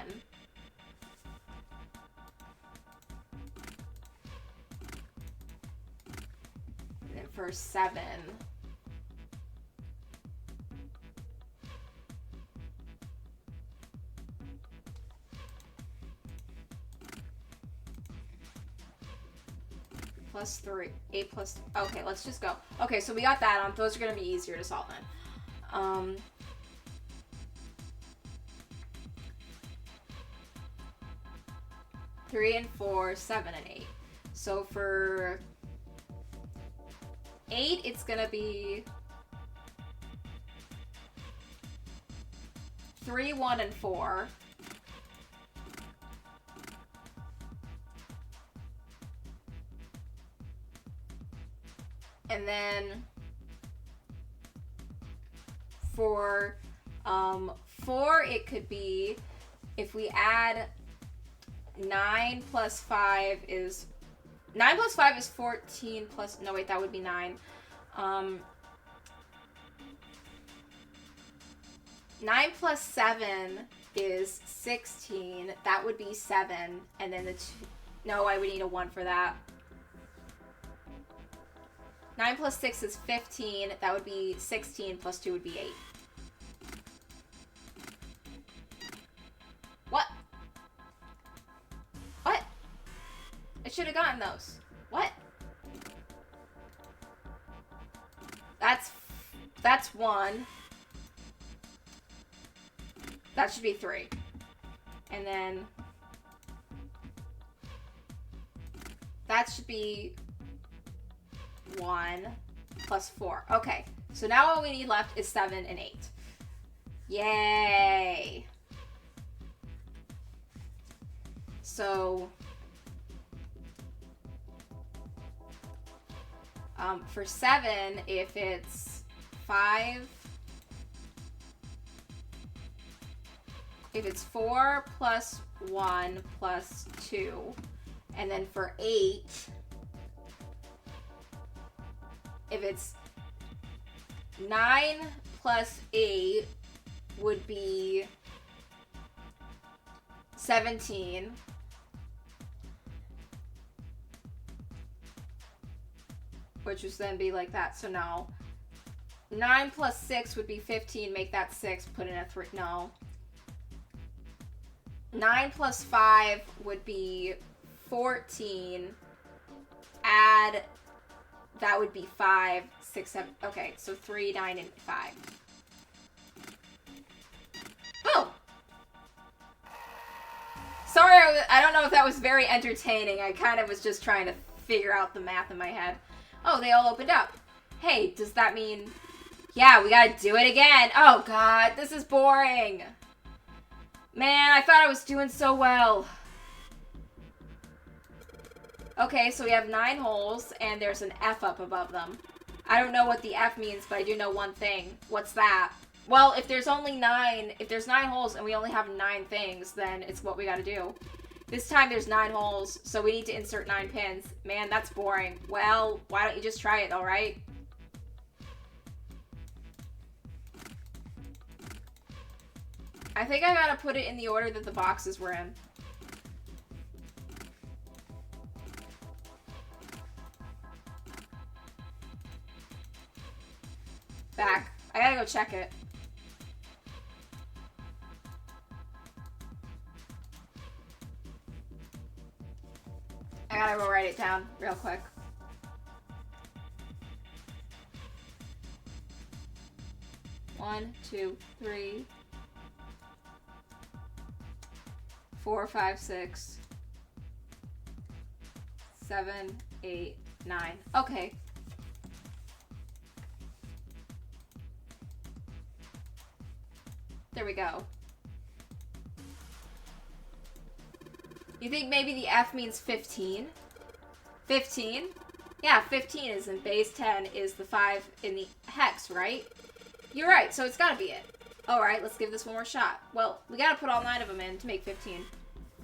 And then for 7... plus 3, 8 plus... Okay, let's just go. Okay, so we got that on. Those are going to be easier to solve then. 3 and 4, 7 and 8. So for 8, it's going to be 3, 1, and 4. And then for 4, it could be, if we add 9 plus 5 is, 9 plus 5 is 14 plus, no wait, that would be 9. 9 plus 7 is 16, that would be 7, and then no, I would need a 1 for that. 9 plus 6 is 15. That would be 16 plus 2 would be 8. What? What? I should have gotten those. What? That's 1. That should be 3. And then that should be 1 plus 4. Okay, so now all we need left is 7 and 8. Yay! So, for 7, if it's 5, if it's 4 plus 1 plus 2, and then for 8, if it's 9 plus 8 would be 17. which would then be like that, so no. 9 plus 6 would be 15, make that 6, put in a 3, no. 9 plus 5 would be 14, add, that would be 5, 6, 7, okay, so 3, 9, and 5. Boom! Sorry, I don't know if that was very entertaining. I kind of was just trying to figure out the math in my head. Oh, they all opened up. Hey, does that mean... Yeah, we gotta do it again. Oh, God, this is boring. Man, I thought I was doing so well. Okay, so we have 9 holes, and there's an F up above them. I don't know what the F means, but I do know one thing. What's that? Well, if there's only 9, if there's 9 holes and we only have 9 things, then it's what we gotta do. This time there's 9 holes, so we need to insert 9 pins. Man, that's boring. Well, why don't you just try it, alright? I think I gotta put it in the order that the boxes were in. Back. I gotta go check it. I gotta go write it down real quick. One, 2, 3, 4, 5, 6, 7, 8, 9. Okay. There we go. You think maybe the F means 15? 15? Yeah, 15 is in base 10 is the 5 in the hex, right? You're right, so it's gotta be it. Alright, let's give this one more shot. Well, we gotta put all 9 of them in to make 15.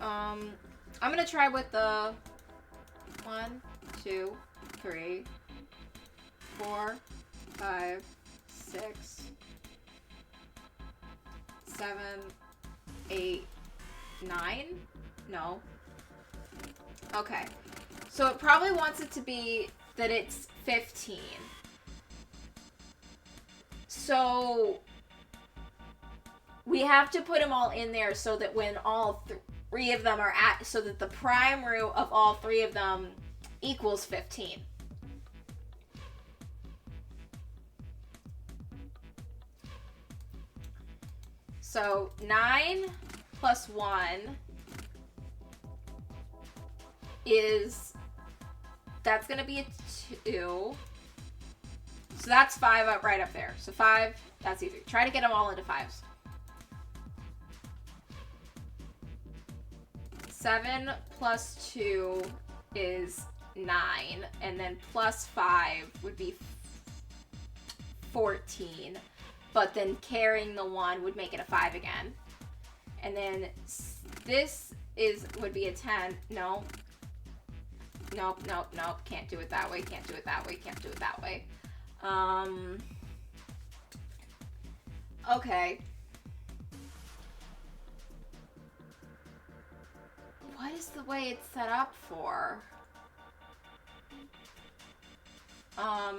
I'm gonna try with the 1, 2, 3, 4, 5, 6, 7, 8, 9? No. Okay. So it probably wants it to be that it's 15. So we have to put them all in there so that when all 3 of them are at, so that the prime root of all 3 of them equals 15. So 9 plus 1 is, that's going to be a 2. So that's 5 up right up there. So 5, that's easy. Try to get them all into 5s. 7 plus 2 is 9. And then plus 5 would be 14. But then carrying the 1 would make it a 5 again. And then this would be a 10. No. Nope, nope, nope. Can't do it that way. Can't do it that way. Can't do it that way. Okay. What is the way it's set up for? I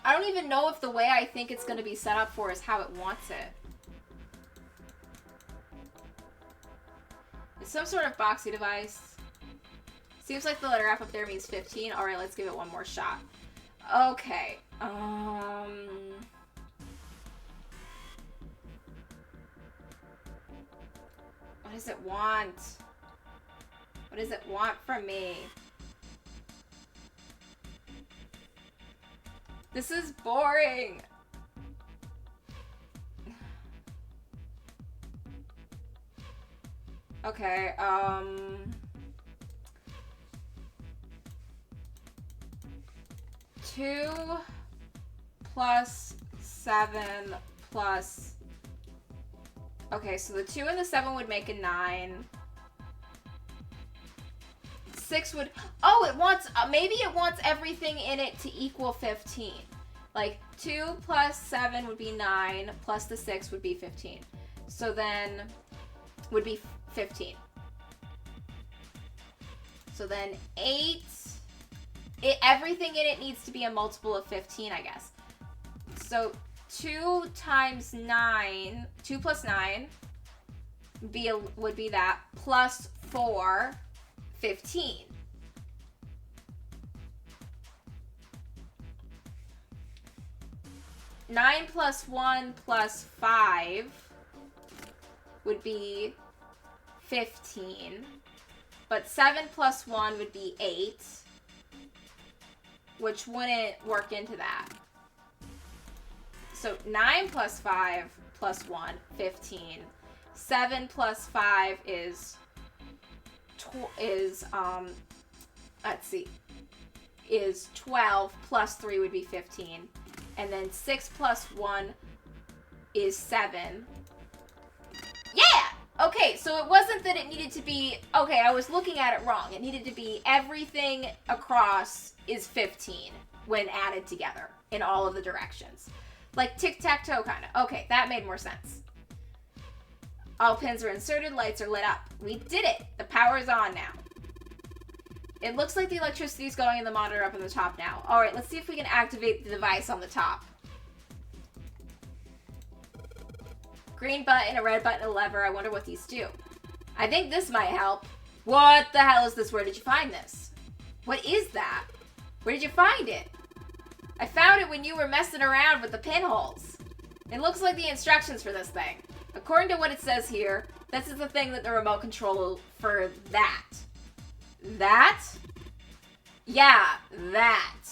don't even know if the way I think it's going to be set up for is how it wants it. It's some sort of boxy device. Seems like the letter F up there means 15. Alright, let's give it one more shot. Okay. What does it want? What does it want from me? This is boring. Okay, 2 plus 7 plus... Okay, so the 2 and the 7 would make a 9. 6 would... Oh, it wants... maybe it wants everything in it to equal 15. Like, 2 plus 7 would be 9, plus the 6 would be 15. So then... would be 15. So then 8. Everything in it needs to be a multiple of 15, I guess. So 2 times 9, 2 plus 9 would be that, plus 4, 15. Nine plus 1 plus 5 would be 15. But 7 plus 1 would be 8, which wouldn't work into that. So 9 plus 5 plus 1, 15. 7 plus 5 is let's see, is 12, plus 3 would be 15. And then 6 plus 1 is 7. Yeah! Okay, so it wasn't that it needed to be... Okay, I was looking at it wrong. It needed to be everything across is 15 when added together in all of the directions. Like tic-tac-toe, kind of. Okay, that made more sense. All pins are inserted, lights are lit up. We did it! The power is on now. It looks like the electricity is going in the monitor up on the top now. Alright, let's see if we can activate the device on the top. Green button, a red button, a lever. I wonder what these do. I think this might help. What the hell is this? Where did you find this? What is that? Where did you find it? I found it when you were messing around with the pinholes. It looks like the instructions for this thing. According to what it says here, this is the thing that the remote control for that. That? Yeah, that.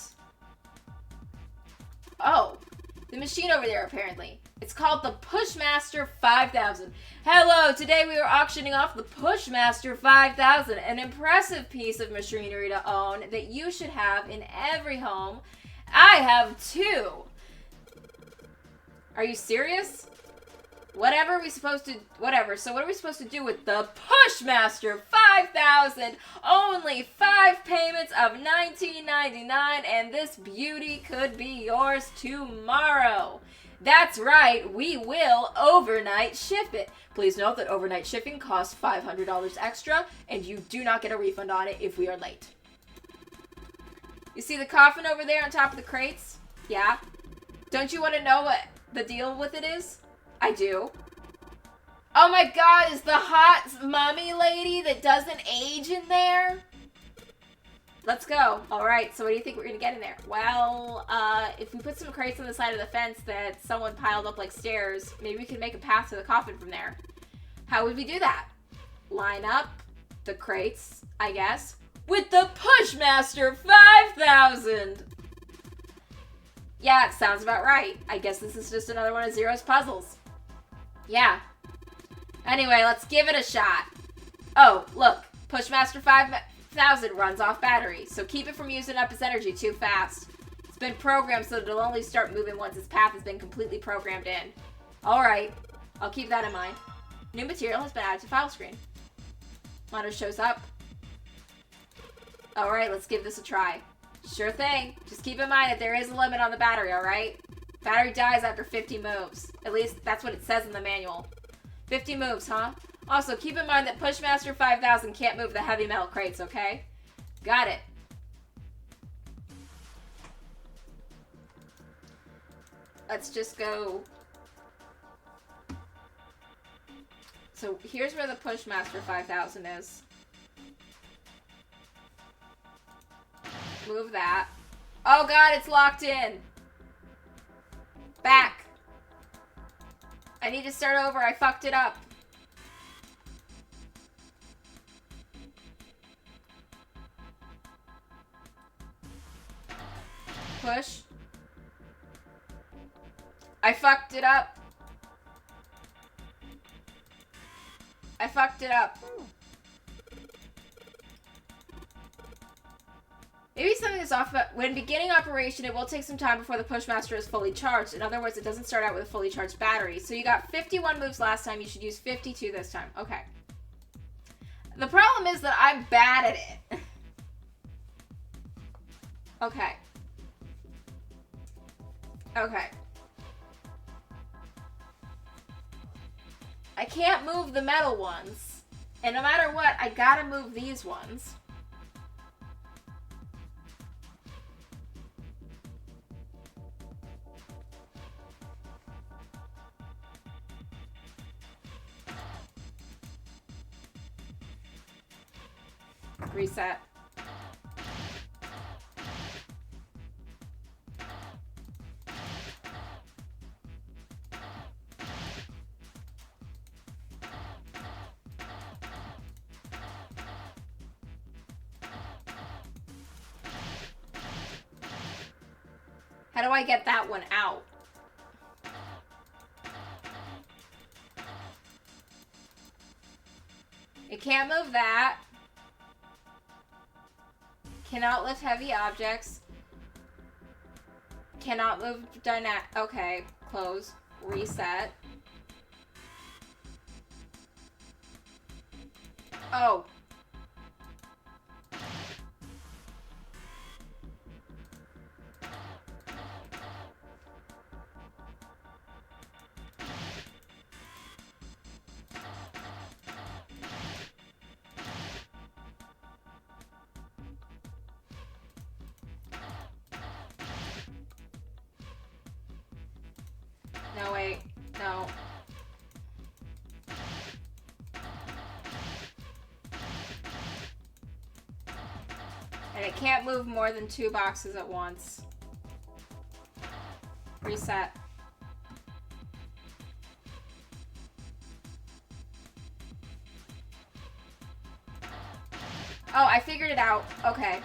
Oh, the machine over there apparently. It's called the Pushmaster 5000. Hello, today we are auctioning off the Pushmaster 5000, an impressive piece of machinery to own that you should have in every home. I have 2. Are you serious? Whatever are we supposed to... Whatever. So what are we supposed to do with the Pushmaster 5000? Only 5 payments of $19.99, and this beauty could be yours tomorrow. That's right. We will overnight ship it. Please note that overnight shipping costs $500 extra, and you do not get a refund on it if we are late. You see the coffin over there on top of the crates? Yeah? Don't you want to know what the deal with it is? I do. Oh my god, is the hot mummy lady that doesn't age in there? Let's go. Alright, so what do you think we're gonna get in there? Well, if we put some crates on the side of the fence that someone piled up like stairs, maybe we can make a path to the coffin from there. How would we do that? Line up the crates, I guess, with the Pushmaster 5000! Yeah, it sounds about right. I guess this is just another one of Zero's puzzles. Yeah. Anyway, let's give it a shot. Oh, look. Pushmaster 5000 runs off battery, so keep it from using up its energy too fast. It's been programmed so that it'll only start moving once its path has been completely programmed in. Alright. I'll keep that in mind. New material has been added to file screen. Monitor shows up. Alright, let's give this a try. Sure thing. Just keep in mind that there is a limit on the battery, alright? Battery dies after 50 moves. At least, that's what it says in the manual. 50 moves, huh? Also, keep in mind that Pushmaster 5000 can't move the heavy metal crates, okay? Got it. Let's just go... So, here's where the Pushmaster 5000 is. Move that. Oh god, it's locked in! Back! I need to start over, I fucked it up. Push. I fucked it up. I fucked it up. Maybe something is off, but when beginning operation, it will take some time before the Pushmaster is fully charged. In other words, it doesn't start out with a fully charged battery. So you got 51 moves last time, you should use 52 this time. Okay. The problem is that I'm bad at it. Okay. Okay. I can't move the metal ones. And no matter what, I gotta move these ones. Reset. How do I get that one out? It can't move that. Cannot lift heavy objects. Cannot move dynamic. Okay, close. Reset. Oh. No, wait. No. And it can't move more than 2 boxes at once. Reset. Oh, I figured it out. Okay.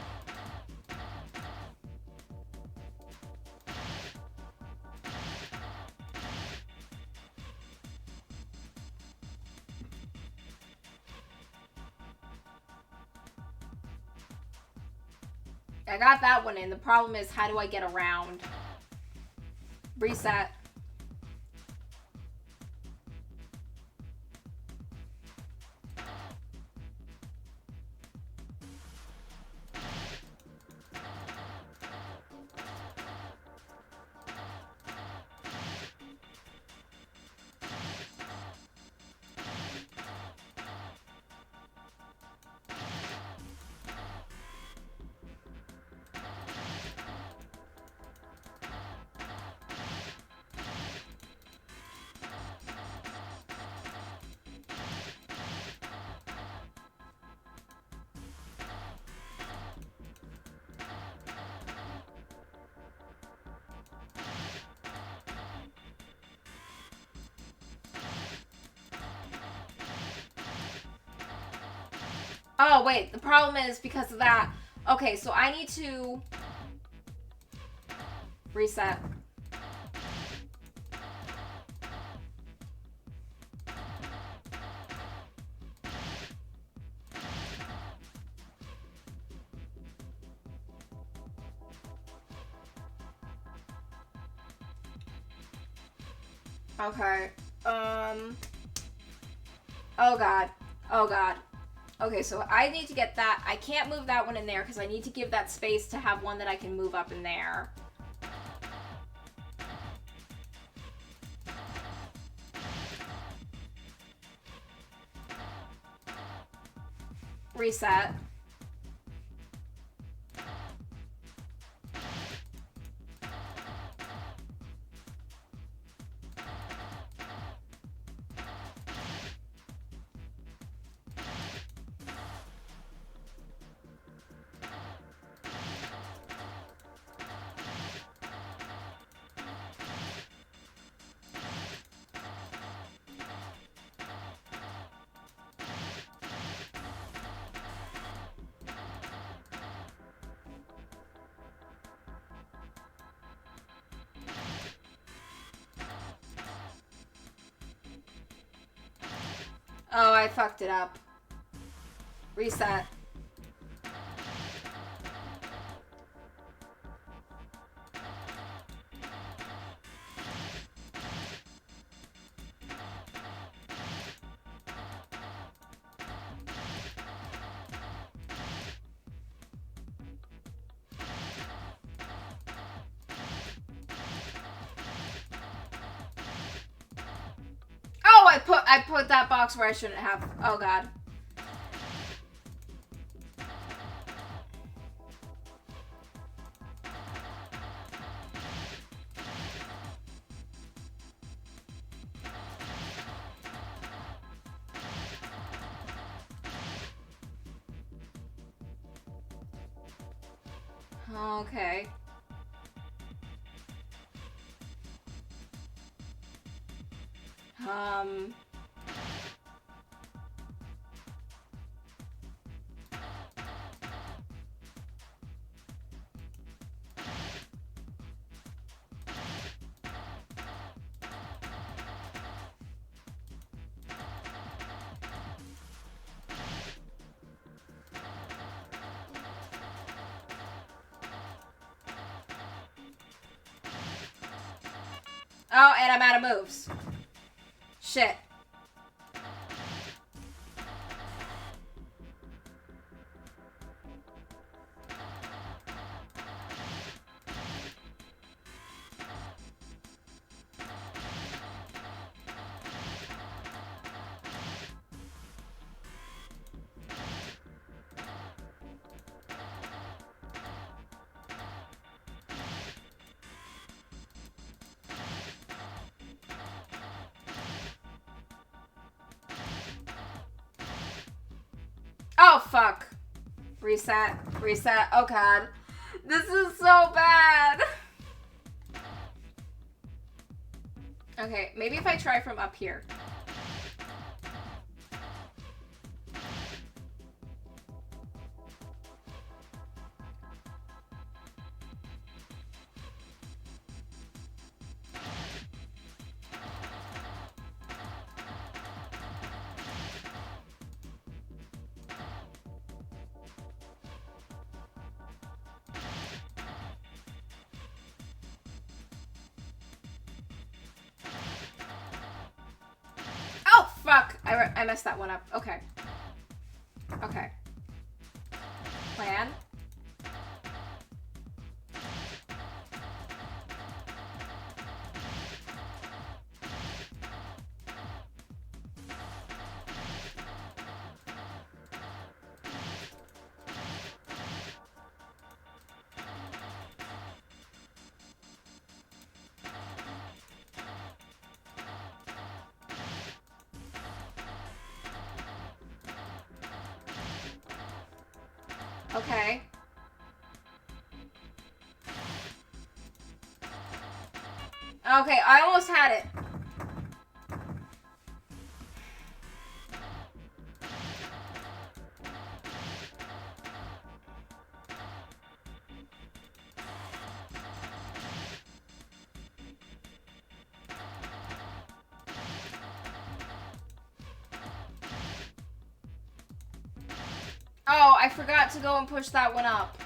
I got that one in. The problem is, how do I get around? Reset. Oh, wait. The problem is because of that. Okay, so I need to reset. Okay. Oh, God. Oh, God. Okay, so I need to get that. I can't move that one in there because I need to give that space to have one that I can move up in there. Reset. Oh, I fucked it up. Reset. Oh, I put that box where I shouldn't have. Oh, God. Okay. Oh, and I'm out of moves. Shit. Oh, fuck. Reset. Reset. Oh, God. This is so bad. Okay, maybe if I try from up here. Oh, fuck. I messed that one up. Okay. Okay. Plan. Okay. Okay, I almost had it. Oh, I forgot to go and push that one up.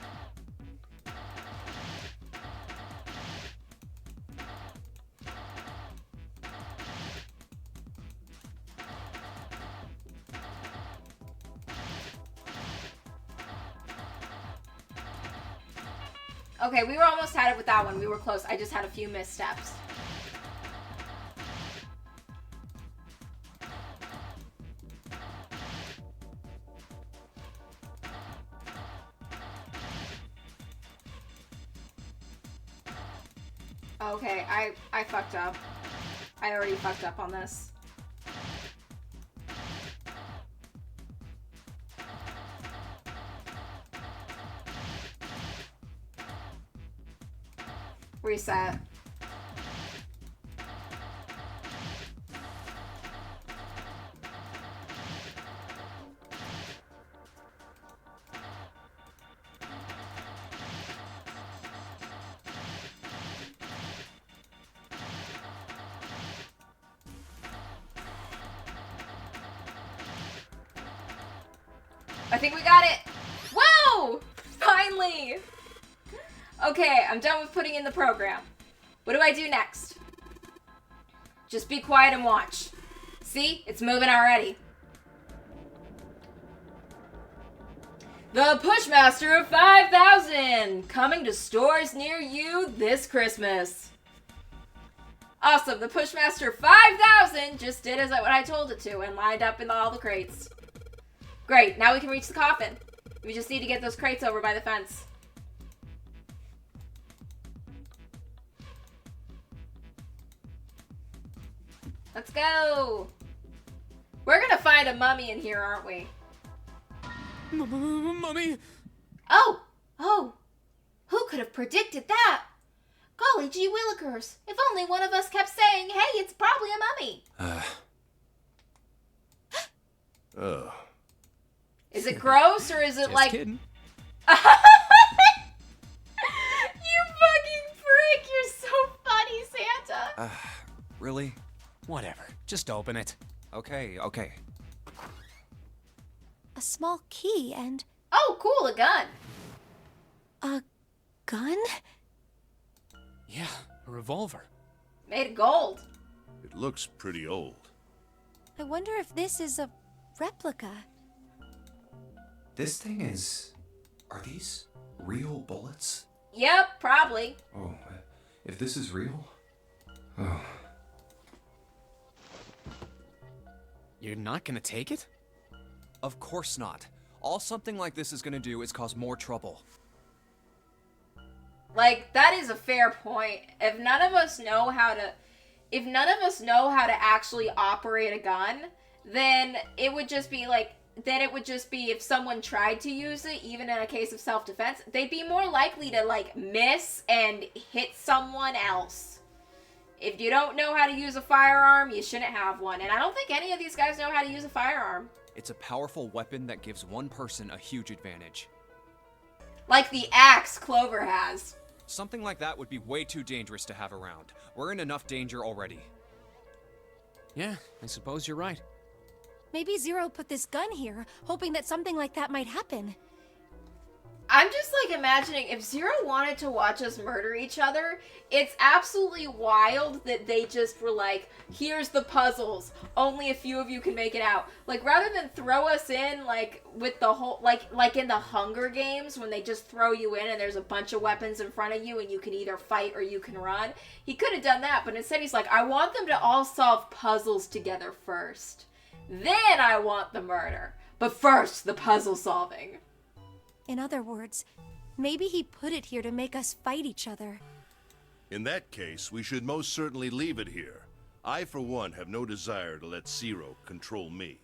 Okay, we were almost had it with that one. We were close. I just had a few missteps. Okay, I fucked up. I already fucked up on this. Reset. I think we got it. Whoa! Finally! Okay, I'm done with putting in the program. What do I do next? Just be quiet and watch. See? It's moving already. The Pushmaster of 5,000! Coming to stores near you this Christmas. Awesome, the Pushmaster 5,000 just did as what I told it to and lined up in all the crates. Great, now we can reach the coffin. We just need to get those crates over by the fence. Let's go! We're gonna find a mummy in here, aren't we? Mummy? Oh! Oh! Who could have predicted that? Golly gee willikers, if only one of us kept saying, hey, it's probably a mummy. Is it gross, or is it Just like... kidding. You fucking freak! You're so funny, Santa! Really? Whatever. Just open it. Okay. A small key and Oh, cool, a gun. a gun? Yeah, a revolver. Made of gold. It looks pretty old. I wonder if this is a replica. This thing is... Are these real bullets? Yep, probably. Oh, if this is real... Oh. You're not gonna take it? Of course not. All something like this is gonna do is cause more trouble. Like, that is a fair point. If none of us know how to actually operate a gun, then it would just be like, if someone tried to use it, even in a case of self-defense, they'd be more likely to, like, miss and hit someone else. If you don't know how to use a firearm, you shouldn't have one. And I don't think any of these guys know how to use a firearm. It's a powerful weapon that gives one person a huge advantage. Like the axe Clover has. Something like that would be way too dangerous to have around. We're in enough danger already. Yeah, I suppose you're right. Maybe Zero put this gun here, hoping that something like that might happen. I'm just like imagining if Zero wanted to watch us murder each other, it's absolutely wild that they just were like, here's the puzzles, only a few of you can make it out. Like, rather than throw us in, like, with the whole, like in the Hunger Games, when they just throw you in and there's a bunch of weapons in front of you and you can either fight or you can run. He could have done that, but instead he's like, I want them to all solve puzzles together first. Then I want the murder. But first, the puzzle solving. In other words, maybe he put it here to make us fight each other. In that case, we should most certainly leave it here. I, for one, have no desire to let Zero control me.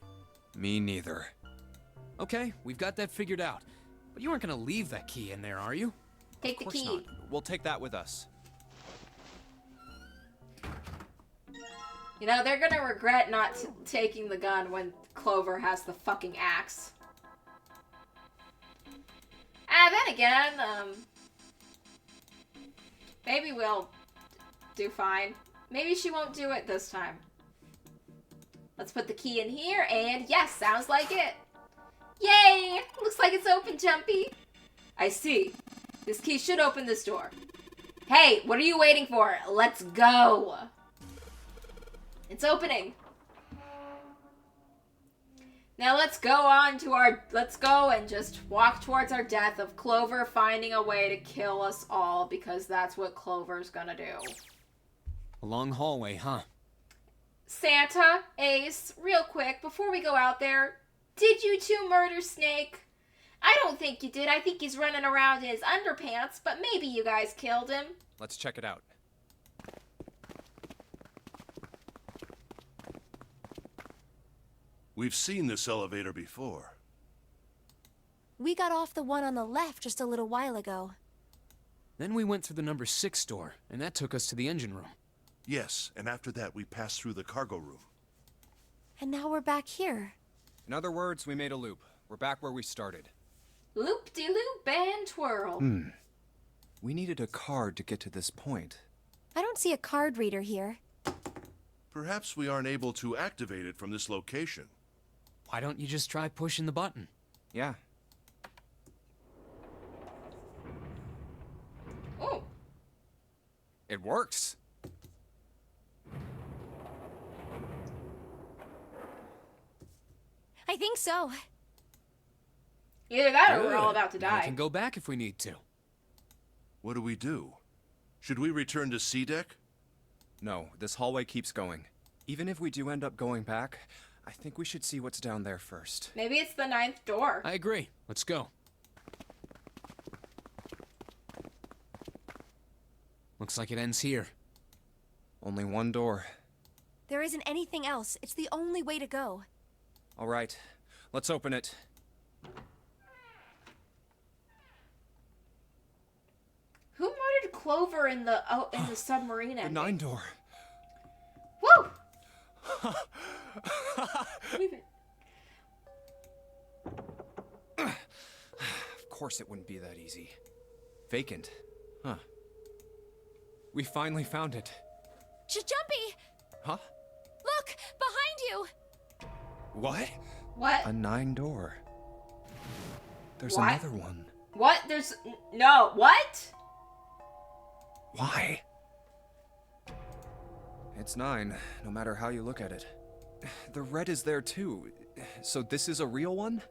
Me neither. Okay, we've got that figured out. But you aren't gonna leave that key in there, are you? Take the Of course key. not. We'll take that with us. You know, they're gonna regret not taking the gun when Clover has the fucking axe. Then again, maybe we'll do fine. Maybe she won't do it this time. Let's put the key in here, and yes, sounds like it. Yay! Looks like it's open, Jumpy. I see. This key should open this door. Hey, what are you waiting for? Let's go. It's opening. Now let's go and just walk towards our death of Clover finding a way to kill us all, because that's what Clover's gonna do. A long hallway, huh? Santa, Ace, real quick, before we go out there, did you two murder Snake? I don't think you did. I think he's running around in his underpants, but maybe you guys killed him. Let's check it out. We've seen this elevator before. We got off the one on the left just a little while ago. Then we went through the number 6 door, and that took us to the engine room. Yes, and after that we passed through the cargo room. And now we're back here. In other words, we made a loop. We're back where we started. Loop-de-loop and twirl. We needed a card to get to this point. I don't see a card reader here. Perhaps we aren't able to activate it from this location. Why don't you just try pushing the button? Yeah. Oh, It works. I think so. either that or we're Good. all about to Now we die. can go back if we need to. What do we do? Should we return to C deck? No, this hallway keeps going. Even if we do end up going back, I think we should see what's down there first. Maybe it's the 9th door. I agree. Let's go. Looks like it ends here. Only one door. There isn't anything else. It's the only way to go. All right, let's open it. Who murdered Clover in the submarine The ending? 9 door. Woo! Of course it wouldn't be that easy. Vacant. Huh. We finally found it. Jumpy! Huh? Look! Behind you! What? What? A 9 door. There's What? another one. What? No. What? Why? It's 9, no matter how you look at it. The red is there too. So this is a real one?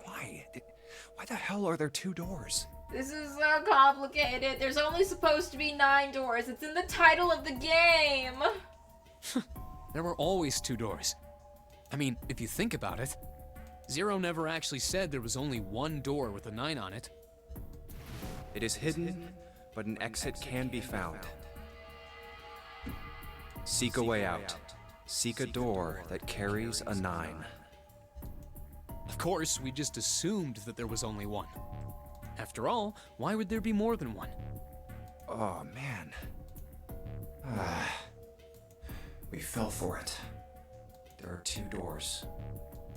Why? Why the hell are there 2 doors? This is so complicated. There's only supposed to be 9 doors. It's in the title of the game. There were always 2 doors. I mean, if you think about it, Zero never actually said there was only 1 door with a 9 on it. It is hidden, but an exit can be found. Seek a way out. Seek a door that carries a 9. Of course, we just assumed that there was only 1. After all, why would there be more than 1? Oh, man. We fell for it. There are 2 doors.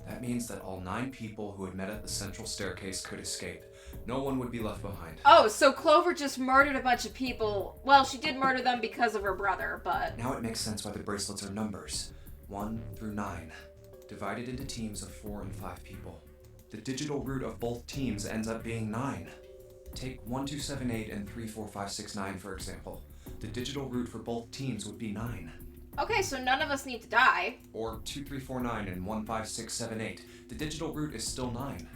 That means that all 9 people who had met at the central staircase could escape. No one would be left behind. Oh, so Clover just murdered a bunch of people. Well, she did murder them because of her brother, but... Now it makes sense why the bracelets are numbers. 1 through 9. Divided into teams of 4 and 5 people. The digital root of both teams ends up being 9. Take 1278 and 34569 for example. The digital root for both teams would be 9. Okay, so none of us need to die. Or 2349 and 15678. The digital root is still 9.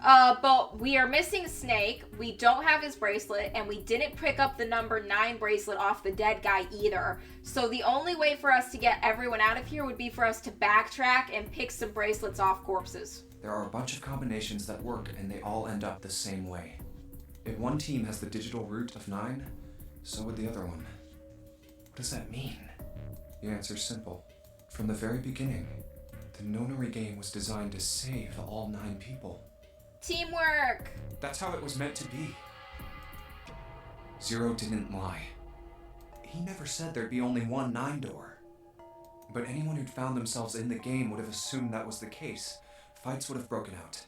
But we are missing Snake, we don't have his bracelet, and we didn't pick up the number 9 bracelet off the dead guy either. So the only way for us to get everyone out of here would be for us to backtrack and pick some bracelets off corpses. There are a bunch of combinations that work and they all end up the same way. If one team has the digital root of 9, so would the other one. What does that mean? The answer's simple. From the very beginning, the Nonary game was designed to save all 9 people. Teamwork! That's how it was meant to be. Zero didn't lie. He never said there'd be only one 9 door. But anyone who'd found themselves in the game would have assumed that was the case. Fights would have broken out.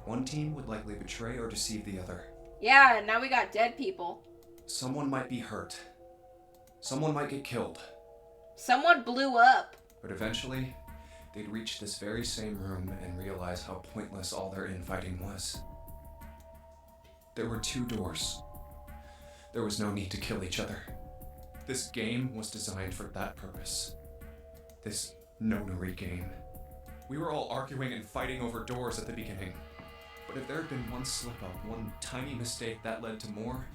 One team would likely betray or deceive the other. Yeah, now we got dead people. Someone might be hurt. Someone might get killed. Someone blew up. But eventually, they'd reach this very same room and realize how pointless all their infighting was. There were 2 doors. There was no need to kill each other. This game was designed for that purpose. This Nonary game. We were all arguing and fighting over doors at the beginning. But if there had been one slip-up, one tiny mistake that led to more,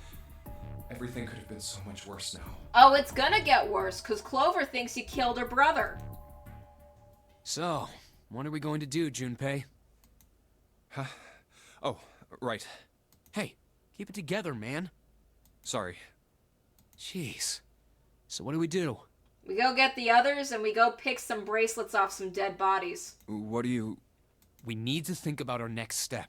everything could have been so much worse now. Oh, it's gonna get worse, because Clover thinks you killed her brother. So, what are we going to do, Junpei? Huh? Oh, right. Hey, keep it together, man. Sorry. Jeez. So what do we do? We go get the others, and we go pick some bracelets off some dead bodies. What do you... We need to think about our next step.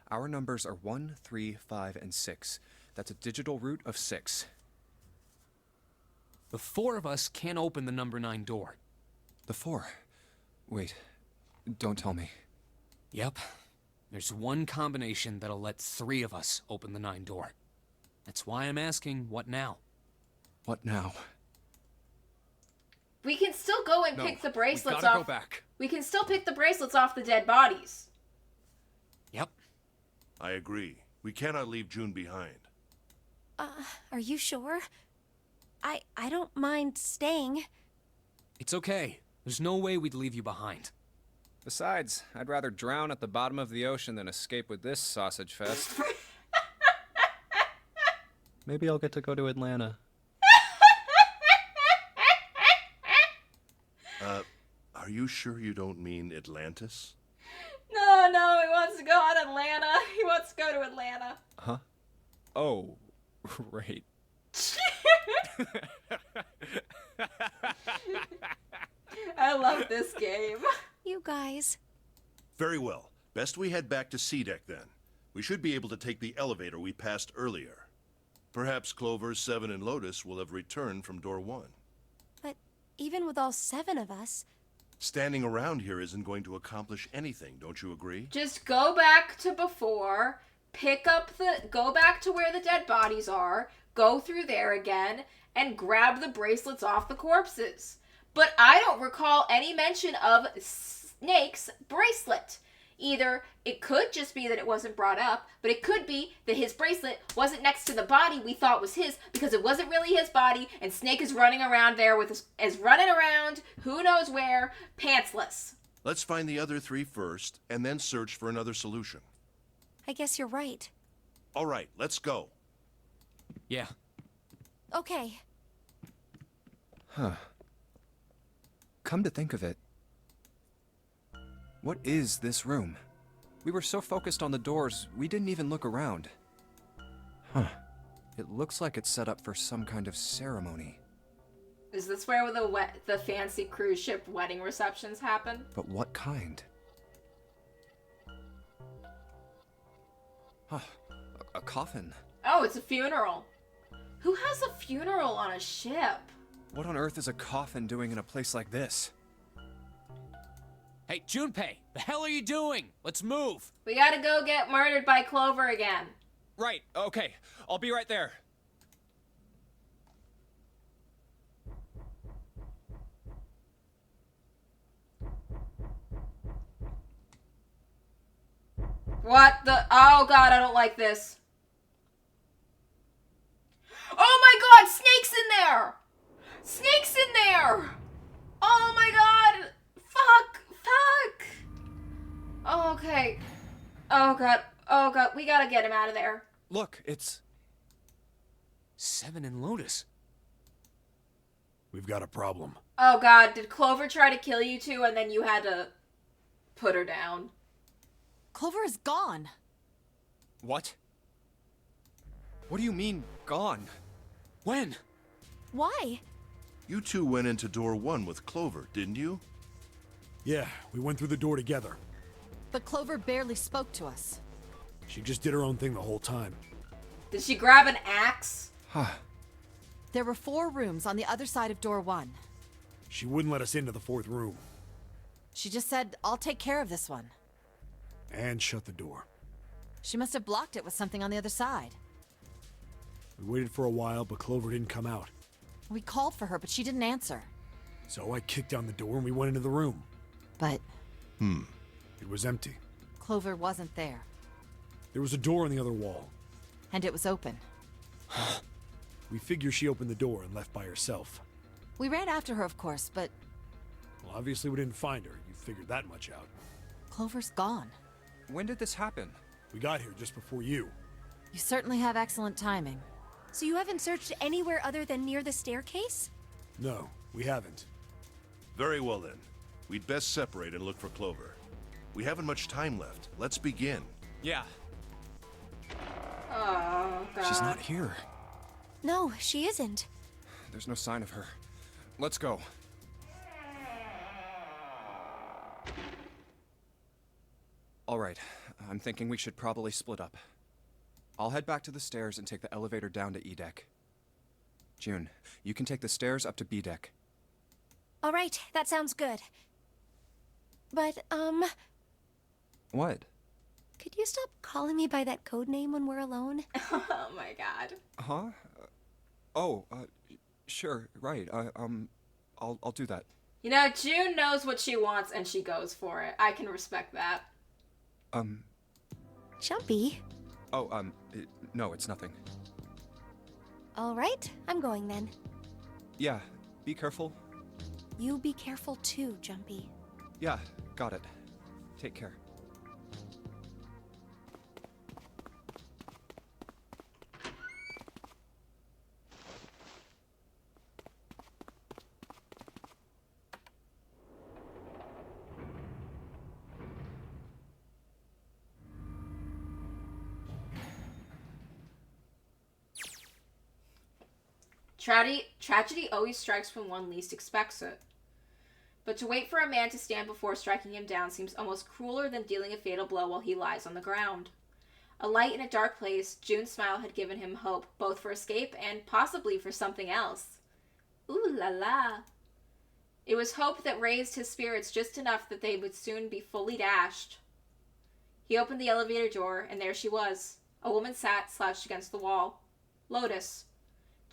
Our numbers are 1, 3, 5, and 6. That's a digital root of 6. The 4 of us can't open the number 9 door. The 4? Wait, don't tell me. Yep. There's one combination that'll let 3 of us open the 9 door. That's why I'm asking, what now? What now? We can still go and No, pick the we bracelets gotta off. go back. We can still pick the bracelets off the dead bodies. Yep. I agree. We cannot leave June behind. Are you sure? I don't mind staying. It's okay. There's no way we'd leave you behind. Besides, I'd rather drown at the bottom of the ocean than escape with this sausage fest. Maybe I'll get to go to Atlanta. Are you sure you don't mean Atlantis? No, he wants to go on Atlanta. He wants to go to Atlanta. Huh? Oh, right. I love this game. You guys. Very well. Best we head back to C-Deck then. We should be able to take the elevator we passed earlier. Perhaps Clover, Seven, and Lotus will have returned from door 1. But even with all 7 of us, Standing around here isn't going to accomplish anything, don't you agree? Just go back to before, go back to where the dead bodies are, go through there again, and grab the bracelets off the corpses. But I don't recall any mention of Snake's bracelet. Either it could just be that it wasn't brought up, but it could be that his bracelet wasn't next to the body we thought was his because it wasn't really his body, and Snake is running around there running around, who knows where, pantsless. Let's find the other 3 first, and then search for another solution. I guess you're right. All right, let's go. Yeah. Okay. Huh. Come to think of it, what is this room? We were so focused on the doors, we didn't even look around. Huh. It looks like it's set up for some kind of ceremony. Is this where the fancy cruise ship wedding receptions happen? But what kind? Huh. A coffin. Oh, it's a funeral. Who has a funeral on a ship? What on earth is a coffin doing in a place like this? Hey, Junpei, the hell are you doing? Let's move. We gotta go get murdered by Clover again. Right, okay. I'll be right there. What the? Oh god, I don't like this. Oh my god, Snake's in there! Snake's in there! Oh my god! Fuck! Oh, okay. Oh god, we gotta get him out of there. Look, it's... Seven and Lotus. We've got a problem. Oh god, did Clover try to kill you two and then you had to put her down? Clover is gone. What? What do you mean, gone? When? Why? You 2 went into door 1 with Clover, didn't you? Yeah, we went through the door together. But Clover barely spoke to us. She just did her own thing the whole time. Did she grab an axe? Huh. There were 4 rooms on the other side of door 1. She wouldn't let us into the 4th room. She just said, I'll take care of this one. And shut the door. She must have blocked it with something on the other side. We waited for a while, but Clover didn't come out. We called for her, but she didn't answer. So I kicked down the door and we went into the room. But It was empty. Clover wasn't there. There was a door on the other wall. And it was open. We figure she opened the door and left by herself. We ran after her, of course, but Well, obviously we didn't find her. You figured that much out. Clover's gone. When did this happen? We got here just before you. You certainly have excellent timing. So you haven't searched anywhere other than near the staircase? No, we haven't. Very well then. We'd best separate and look for Clover. We haven't much time left. Let's begin. Yeah, Oh god. she's not here. No, she isn't. There's no sign of her. Let's go. All right, I'm thinking we should probably split up. I'll head back to the stairs and take the elevator down to E deck. June, you can take the stairs up to B deck. All right, that sounds good. But, What? could you stop calling me by that code name when we're alone? Oh my god. Huh? Sure, right. I'll do that. You know, June knows what she wants and she goes for it. I can respect that. Jumpy. No, it's nothing. All right, I'm going then. Yeah, be careful. You be careful too, Jumpy. Yeah, got it. Take care. Tragedy always strikes when one least expects it. But to wait for a man to stand before striking him down seems almost crueler than dealing a fatal blow while he lies on the ground. A light in a dark place, June's smile had given him hope, both for escape and possibly for something else. Ooh la la. It was hope that raised his spirits just enough that they would soon be fully dashed. He opened the elevator door, and there she was. A woman sat, slouched against the wall. Lotus.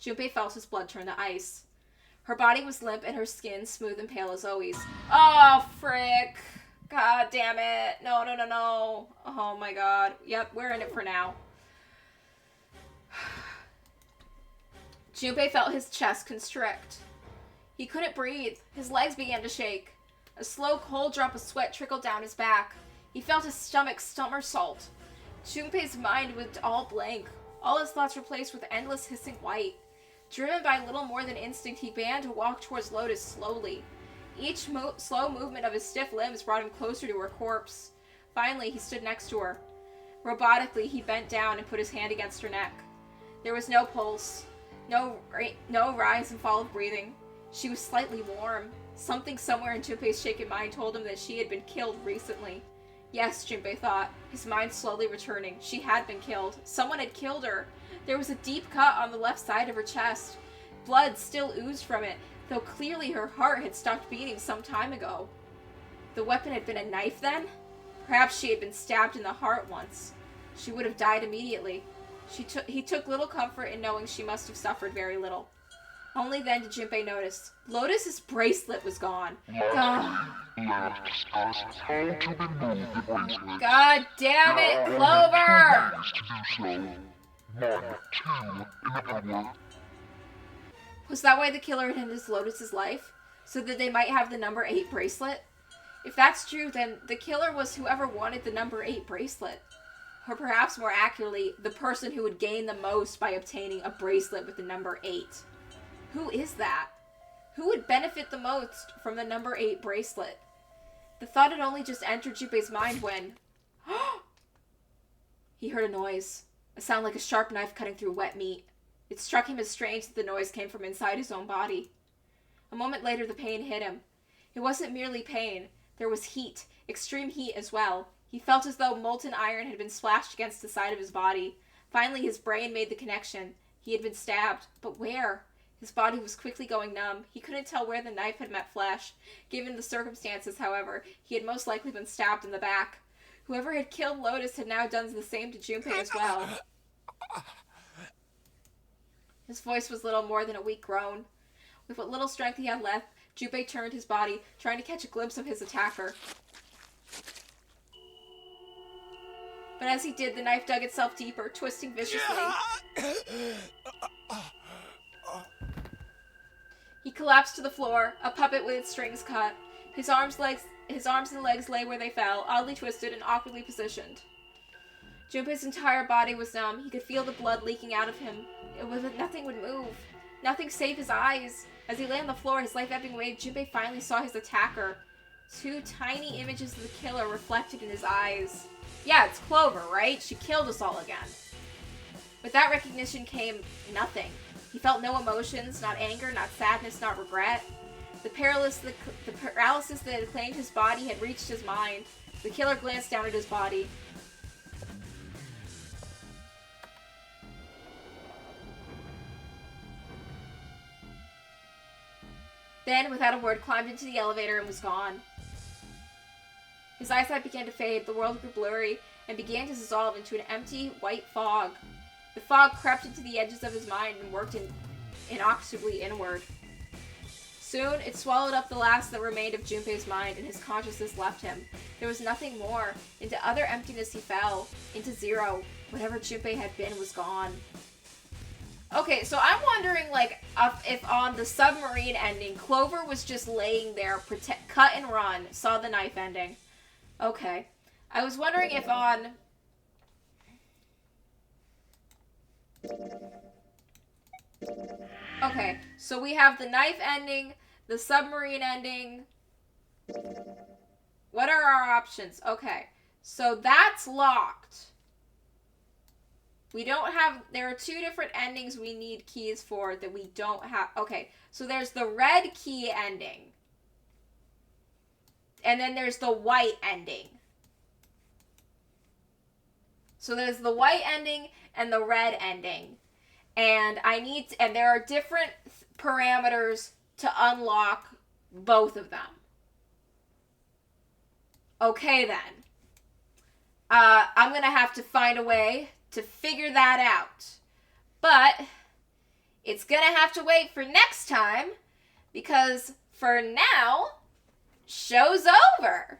Junpei felt his blood turn to ice. Her body was limp and her skin smooth and pale as always. Oh, frick. God damn it. No, no, no, no. Oh my god. Yep, we're in it for now. Junpei felt his chest constrict. He couldn't breathe. His legs began to shake. A slow, cold drop of sweat trickled down his back. He felt his stomach somersault. Junpei's mind went all blank. All his thoughts replaced with endless hissing white. Driven by little more than instinct, he began to walk towards Lotus slowly. Each slow movement of his stiff limbs brought him closer to her corpse. Finally, he stood next to her. Robotically, he bent down and put his hand against her neck. There was no pulse, no rise and fall of breathing. She was slightly warm. Something somewhere in Junpei's shaken mind told him that she had been killed recently. Yes, Junpei thought, his mind slowly returning. She had been killed. Someone had killed her. There was a deep cut on the left side of her chest. Blood still oozed from it, though clearly her heart had stopped beating some time ago. The weapon had been a knife then? Perhaps she had been stabbed in the heart once. She would have died immediately. He took little comfort in knowing she must have suffered very little. Only then did Junpei notice. Lotus's bracelet was gone. God damn it, Clover! Was that why the killer had ended Lotus's life? So that they might have the number 8 bracelet? If that's true, then the killer was whoever wanted the number 8 bracelet. Or perhaps more accurately, the person who would gain the most by obtaining a bracelet with the number 8. Who is that? Who would benefit the most from the number 8 bracelet? The thought had only just entered Junpei's mind when... He heard a noise. A sound like a sharp knife cutting through wet meat. It struck him as strange that the noise came from inside his own body. A moment later, the pain hit him. It wasn't merely pain. There was heat, extreme heat as well. He felt as though molten iron had been splashed against the side of his body. Finally, his brain made the connection. He had been stabbed. But where? His body was quickly going numb. He couldn't tell where the knife had met flesh. Given the circumstances, however, he had most likely been stabbed in the back. Whoever had killed Lotus had now done the same to Junpei as well. His voice was little more than a weak groan. With what little strength he had left, Junpei turned his body, trying to catch a glimpse of his attacker. But as he did, the knife dug itself deeper, twisting viciously. He collapsed to the floor, a puppet with its strings cut. His arms and legs lay where they fell, oddly twisted and awkwardly positioned. Junpei's entire body was numb. He could feel the blood leaking out of him. Nothing would move. Nothing save his eyes. As he lay on the floor, his life ebbing away, Junpei finally saw his attacker. 2 tiny images of the killer reflected in his eyes. Yeah, it's Clover, right? She killed us all again. With that recognition came nothing. He felt no emotions, not anger, not sadness, not regret. The paralysis that had claimed his body had reached his mind. The killer glanced down at his body. Then, without a word, climbed into the elevator and was gone. His eyesight began to fade, the world grew blurry, and began to dissolve into an empty, white fog. The fog crept into the edges of his mind and worked inexorably inward. Soon, it swallowed up the last that remained of Junpei's mind, and his consciousness left him. There was nothing more. Into utter emptiness he fell. Into zero. Whatever Junpei had been was gone. Okay, so I'm wondering, like, if on the submarine ending, Clover was just laying there, cut and run, saw the knife ending. Okay. I was wondering if on... Okay, so we have the knife ending, the submarine ending. What are our options? Okay, so that's locked. We don't have... There are 2 different endings we need keys for that we don't have. Okay, so there's the red key ending. And then there's the white ending. So there's the white ending and the red ending. And and there are different parameters to unlock both of them. Okay then. I'm going to have to find a way to figure that out. But it's going to have to wait for next time, because for now, show's over.